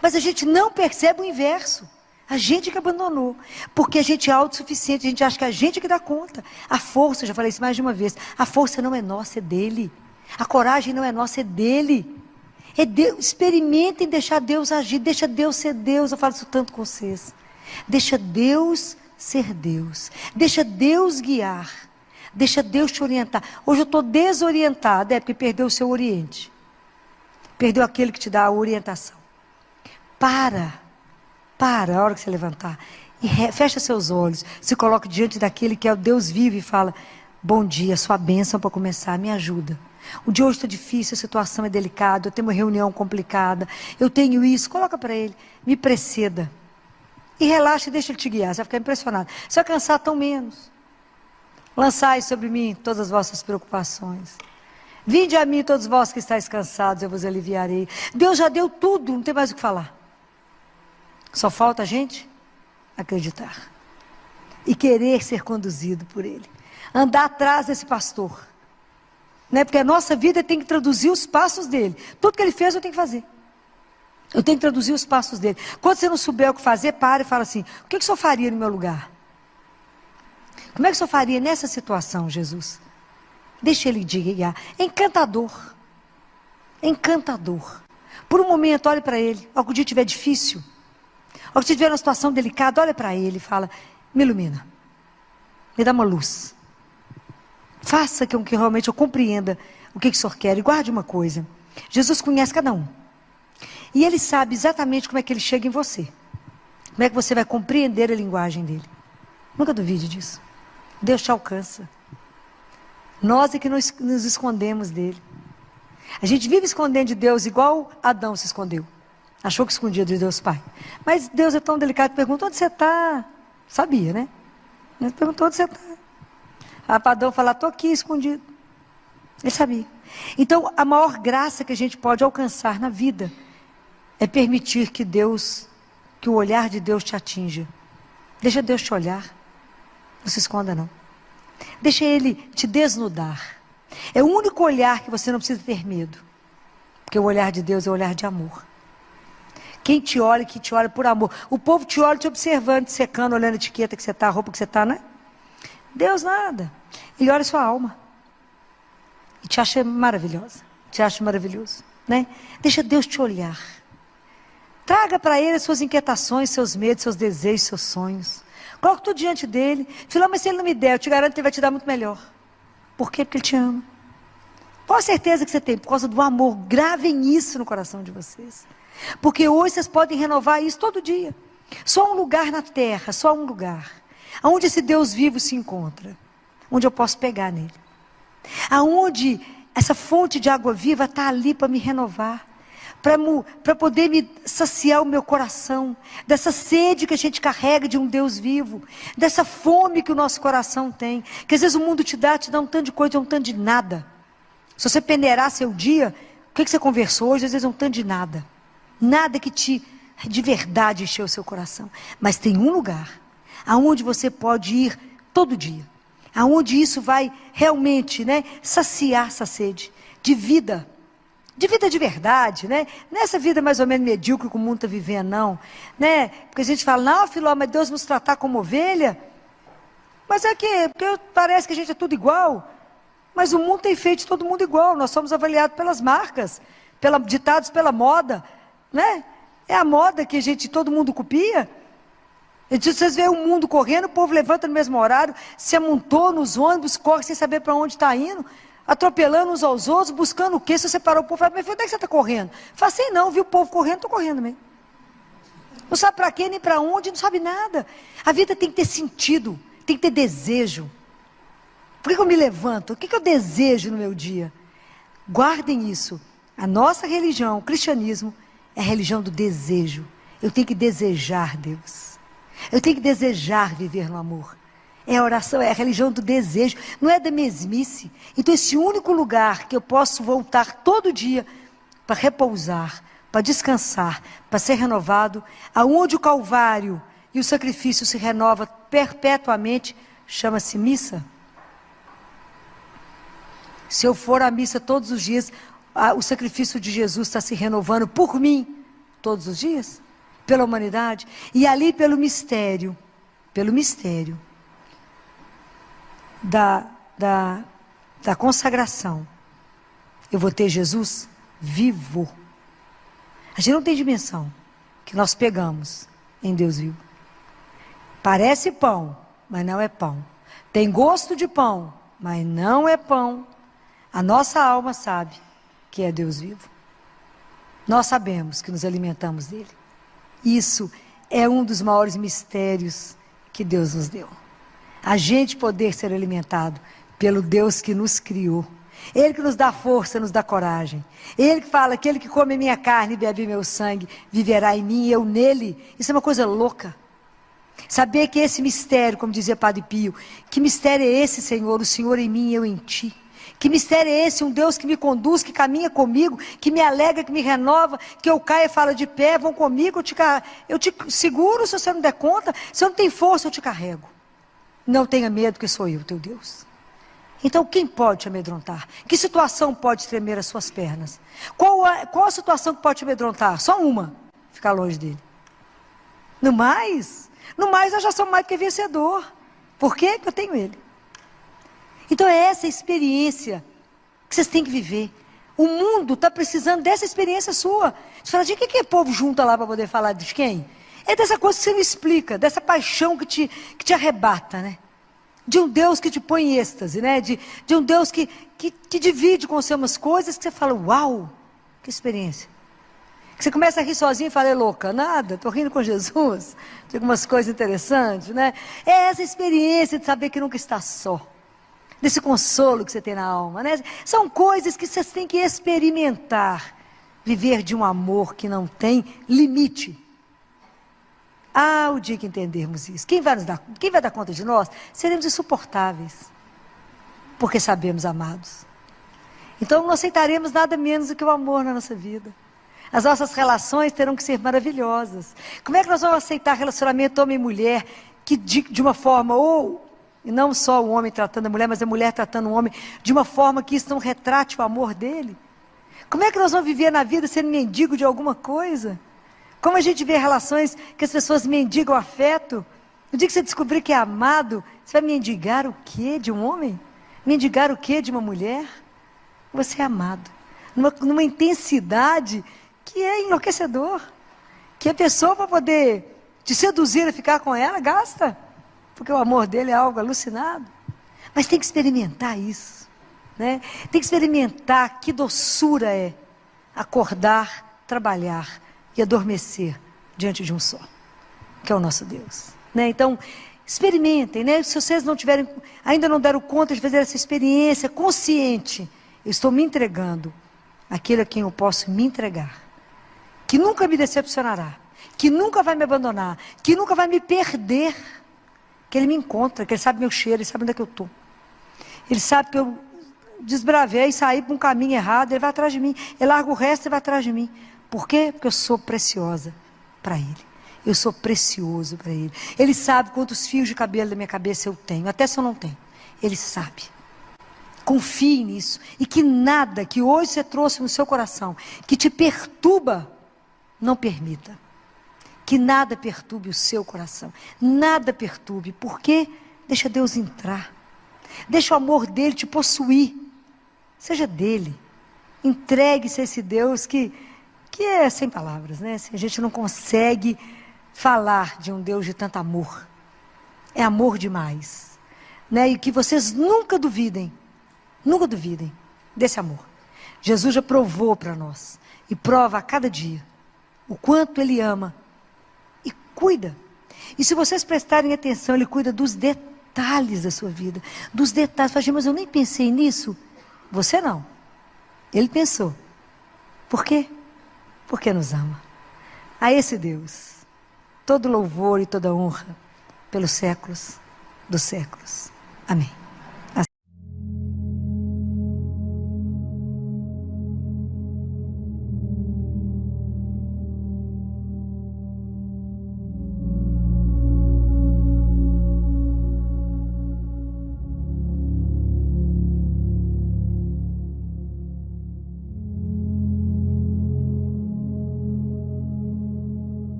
Mas a gente não percebe o inverso. A gente que abandonou. Porque a gente é autossuficiente, a gente acha que a gente que dá conta. A força, eu já falei isso mais de uma vez, a força não é nossa, é dele. A coragem não é nossa, é dele. É Deus. Experimentem deixar Deus agir, deixa Deus ser Deus. Eu falo isso tanto com vocês. Deixa Deus ser Deus. Deixa Deus guiar. Deixa Deus te orientar. Hoje eu estou desorientada, porque perdeu o seu oriente. Perdeu aquele que te dá a orientação. Para a hora que você levantar. E fecha seus olhos. Se coloque diante daquele que é o Deus vivo e fala, bom dia, sua bênção para começar, me ajuda. O dia hoje está difícil, a situação é delicada, eu tenho uma reunião complicada, eu tenho isso, coloca para ele, me preceda. E relaxa e deixa ele te guiar, você vai ficar impressionado. Você vai cansar tão menos. Lançai sobre mim todas as vossas preocupações. Vinde a mim todos vós que estáis cansados, eu vos aliviarei. Deus já deu tudo, não tem mais o que falar. Só falta a gente acreditar. E querer ser conduzido por ele. Andar atrás desse pastor. Né? Porque a nossa vida tem que traduzir os passos dele. Tudo que ele fez eu tenho que fazer. Eu tenho que traduzir os passos dele. Quando você não souber o que fazer, para e fala assim, o que o senhor faria no meu lugar? Como é que o senhor faria nessa situação, Jesus? Deixa ele guiar. É encantador. É encantador. Por um momento, olhe para ele. Ao que o dia estiver difícil, ao que estiver numa situação delicada, olha para ele e fala, me ilumina. Me dá uma luz. Faça com que realmente eu compreenda o que o senhor quer. E guarde uma coisa. Jesus conhece cada um. E ele sabe exatamente como é que ele chega em você. Como é que você vai compreender a linguagem dele. Nunca duvide disso. Deus te alcança. Nós é que nos escondemos dele. A gente vive escondendo de Deus igual Adão se escondeu. Achou que escondia de Deus Pai. Mas Deus é tão delicado, pergunta onde você está. Sabia, né? Ele perguntou onde você está. Adão falou, estou aqui escondido. Ele sabia. Então, a maior graça que a gente pode alcançar na vida é permitir que o olhar de Deus te atinja. Deixa Deus te olhar. Não se esconda, não. Deixa Ele te desnudar. É o único olhar que você não precisa ter medo. Porque o olhar de Deus é o olhar de amor. Quem te olha por amor. O povo te olha te observando, te secando, olhando a etiqueta que você está, a roupa que você está, né? Deus nada. Ele olha a sua alma. E te acha maravilhosa. Te acha maravilhoso, né? Deixa Deus te olhar. Traga para Ele as suas inquietações, seus medos, seus desejos, seus sonhos. Coloque tudo diante dele. Filho, mas se ele não me der, eu te garanto que ele vai te dar muito melhor. Por quê? Porque ele te ama. Qual a certeza que você tem? Por causa do amor. Gravem isso no coração de vocês. Porque hoje vocês podem renovar isso todo dia. Só um lugar na terra, só um lugar. Onde esse Deus vivo se encontra. Onde eu posso pegar nele. Aonde essa fonte de água viva está ali para me renovar. Para poder me saciar o meu coração, dessa sede que a gente carrega de um Deus vivo, dessa fome que o nosso coração tem, que às vezes o mundo te dá um tanto de coisa, um tanto de nada. Se você peneirar seu dia, o que você conversou hoje, às vezes é um tanto de nada. Nada que de verdade encheu o seu coração. Mas tem um lugar, aonde você pode ir todo dia, aonde isso vai realmente, né, saciar essa sede de vida. De vida de verdade, né? Nessa vida mais ou menos medíocre que o mundo está vivendo, não. Né? Porque a gente fala, não, Filó, mas Deus nos tratar como ovelha. Mas é que, porque parece que a gente é tudo igual. Mas o mundo tem feito todo mundo igual. Nós somos avaliados pelas marcas, ditados pela moda. Né? É a moda que todo mundo copia. Vocês veem o mundo correndo, o povo levanta no mesmo horário, se amontou nos ônibus, corre sem saber para onde está indo. Atropelando uns aos outros, buscando o quê? Se você parou o povo, fala, mas onde é que você está correndo? Fala assim, não, viu o povo correndo, estou correndo mesmo. Não sabe para quê, nem para onde, não sabe nada. A vida tem que ter sentido, tem que ter desejo. Por que eu me levanto? O que eu desejo no meu dia? Guardem isso. A nossa religião, o cristianismo, é a religião do desejo. Eu tenho que desejar Deus. Eu tenho que desejar viver no amor. É a oração, é a religião do desejo, não é da mesmice. Então esse único lugar que eu posso voltar todo dia para repousar, para descansar, para ser renovado, aonde o Calvário e o sacrifício se renova perpetuamente, chama-se missa. Se eu for à missa todos os dias, o sacrifício de Jesus está se renovando por mim, todos os dias, pela humanidade, e ali pelo mistério da consagração, eu vou ter Jesus vivo. A gente não tem dimensão que nós pegamos em Deus vivo. Parece pão, mas não é pão. Tem gosto de pão, mas não é pão. A nossa alma sabe que é Deus vivo. Nós sabemos que nos alimentamos dele. Isso é um dos maiores mistérios que Deus nos deu. A gente poder ser alimentado pelo Deus que nos criou. Ele que nos dá força, nos dá coragem. Ele que fala, aquele que come minha carne e bebe meu sangue, viverá em mim e eu nele. Isso é uma coisa louca. Saber que esse mistério, como dizia Padre Pio, que mistério é esse, Senhor? O Senhor em mim e eu em ti. Que mistério é esse? Um Deus que me conduz, que caminha comigo, que me alegra, que me renova, que eu caio e falo de pé, vão comigo, eu te seguro se você não der conta, se eu não tenho força, eu te carrego. Não tenha medo, que sou eu, teu Deus. Então, quem pode te amedrontar? Que situação pode tremer as suas pernas? Qual a situação que pode te amedrontar? Só uma, ficar longe dele. No mais, eu já sou mais do que vencedor. Por quê? Porque eu tenho ele. Então é essa experiência que vocês têm que viver. O mundo está precisando dessa experiência sua. Você fala, de que o povo junta lá para poder falar de quem? É dessa coisa que você me explica, dessa paixão que te arrebata, né? De um Deus que te põe em êxtase, né? De um Deus que te divide com você umas coisas que você fala, uau, que experiência. Que você começa a rir sozinho e fala, é louca, nada, estou rindo com Jesus. De algumas coisas interessantes, né? É essa experiência de saber que nunca está só. Desse consolo que você tem na alma, né? São coisas que vocês têm que experimentar. Viver de um amor que não tem limite. Ah, o dia que entendermos isso. Quem vai dar conta de nós? Seremos insuportáveis. Porque sabemos amados. Então não aceitaremos nada menos do que o amor na nossa vida. As nossas relações terão que ser maravilhosas. Como é que nós vamos aceitar relacionamento homem e mulher que de uma forma e não só o homem tratando a mulher, mas a mulher tratando o homem, de uma forma que isso não retrate o amor dele? Como é que nós vamos viver na vida sendo mendigo de alguma coisa? Como a gente vê relações que as pessoas mendigam afeto? No dia que você descobrir que é amado, você vai mendigar o quê de um homem? Mendigar o quê de uma mulher? Você é amado. Numa intensidade que é enlouquecedor. Que a pessoa, para poder te seduzir a ficar com ela, gasta. Porque o amor dele é algo alucinado. Mas tem que experimentar isso, né? Tem que experimentar que doçura é acordar, trabalhar e adormecer diante de um só, que é o nosso Deus, né? Então, experimentem, né? Se vocês ainda não deram conta de fazer essa experiência consciente, eu estou me entregando àquele a quem eu posso me entregar, que nunca me decepcionará, que nunca vai me abandonar, que nunca vai me perder. Que ele me encontra, que ele sabe meu cheiro, ele sabe onde é que eu estou. Ele sabe que eu desbravei, saí para um caminho errado, ele vai atrás de mim. Ele larga o resto e vai atrás de mim. Por quê? Porque eu sou preciosa para ele. Eu sou precioso para ele. Ele sabe quantos fios de cabelo da minha cabeça eu tenho, até se eu não tenho. Ele sabe. Confie nisso. E que nada que hoje você trouxe no seu coração, que te perturba, não permita. Que nada perturbe o seu coração. Nada perturbe. Por quê? Deixa Deus entrar. Deixa o amor dele te possuir. Seja dele. Entregue-se a esse Deus que é sem palavras, né? A gente não consegue falar de um Deus de tanto amor. É amor demais. Né? E que vocês nunca duvidem desse amor. Jesus já provou para nós. E prova a cada dia o quanto ele ama. Cuida. E se vocês prestarem atenção, ele cuida dos detalhes da sua vida. Dos detalhes. Fala, mas eu nem pensei nisso. Você não. Ele pensou. Por quê? Porque nos ama. A esse Deus, todo louvor e toda honra pelos séculos dos séculos. Amém.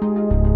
Música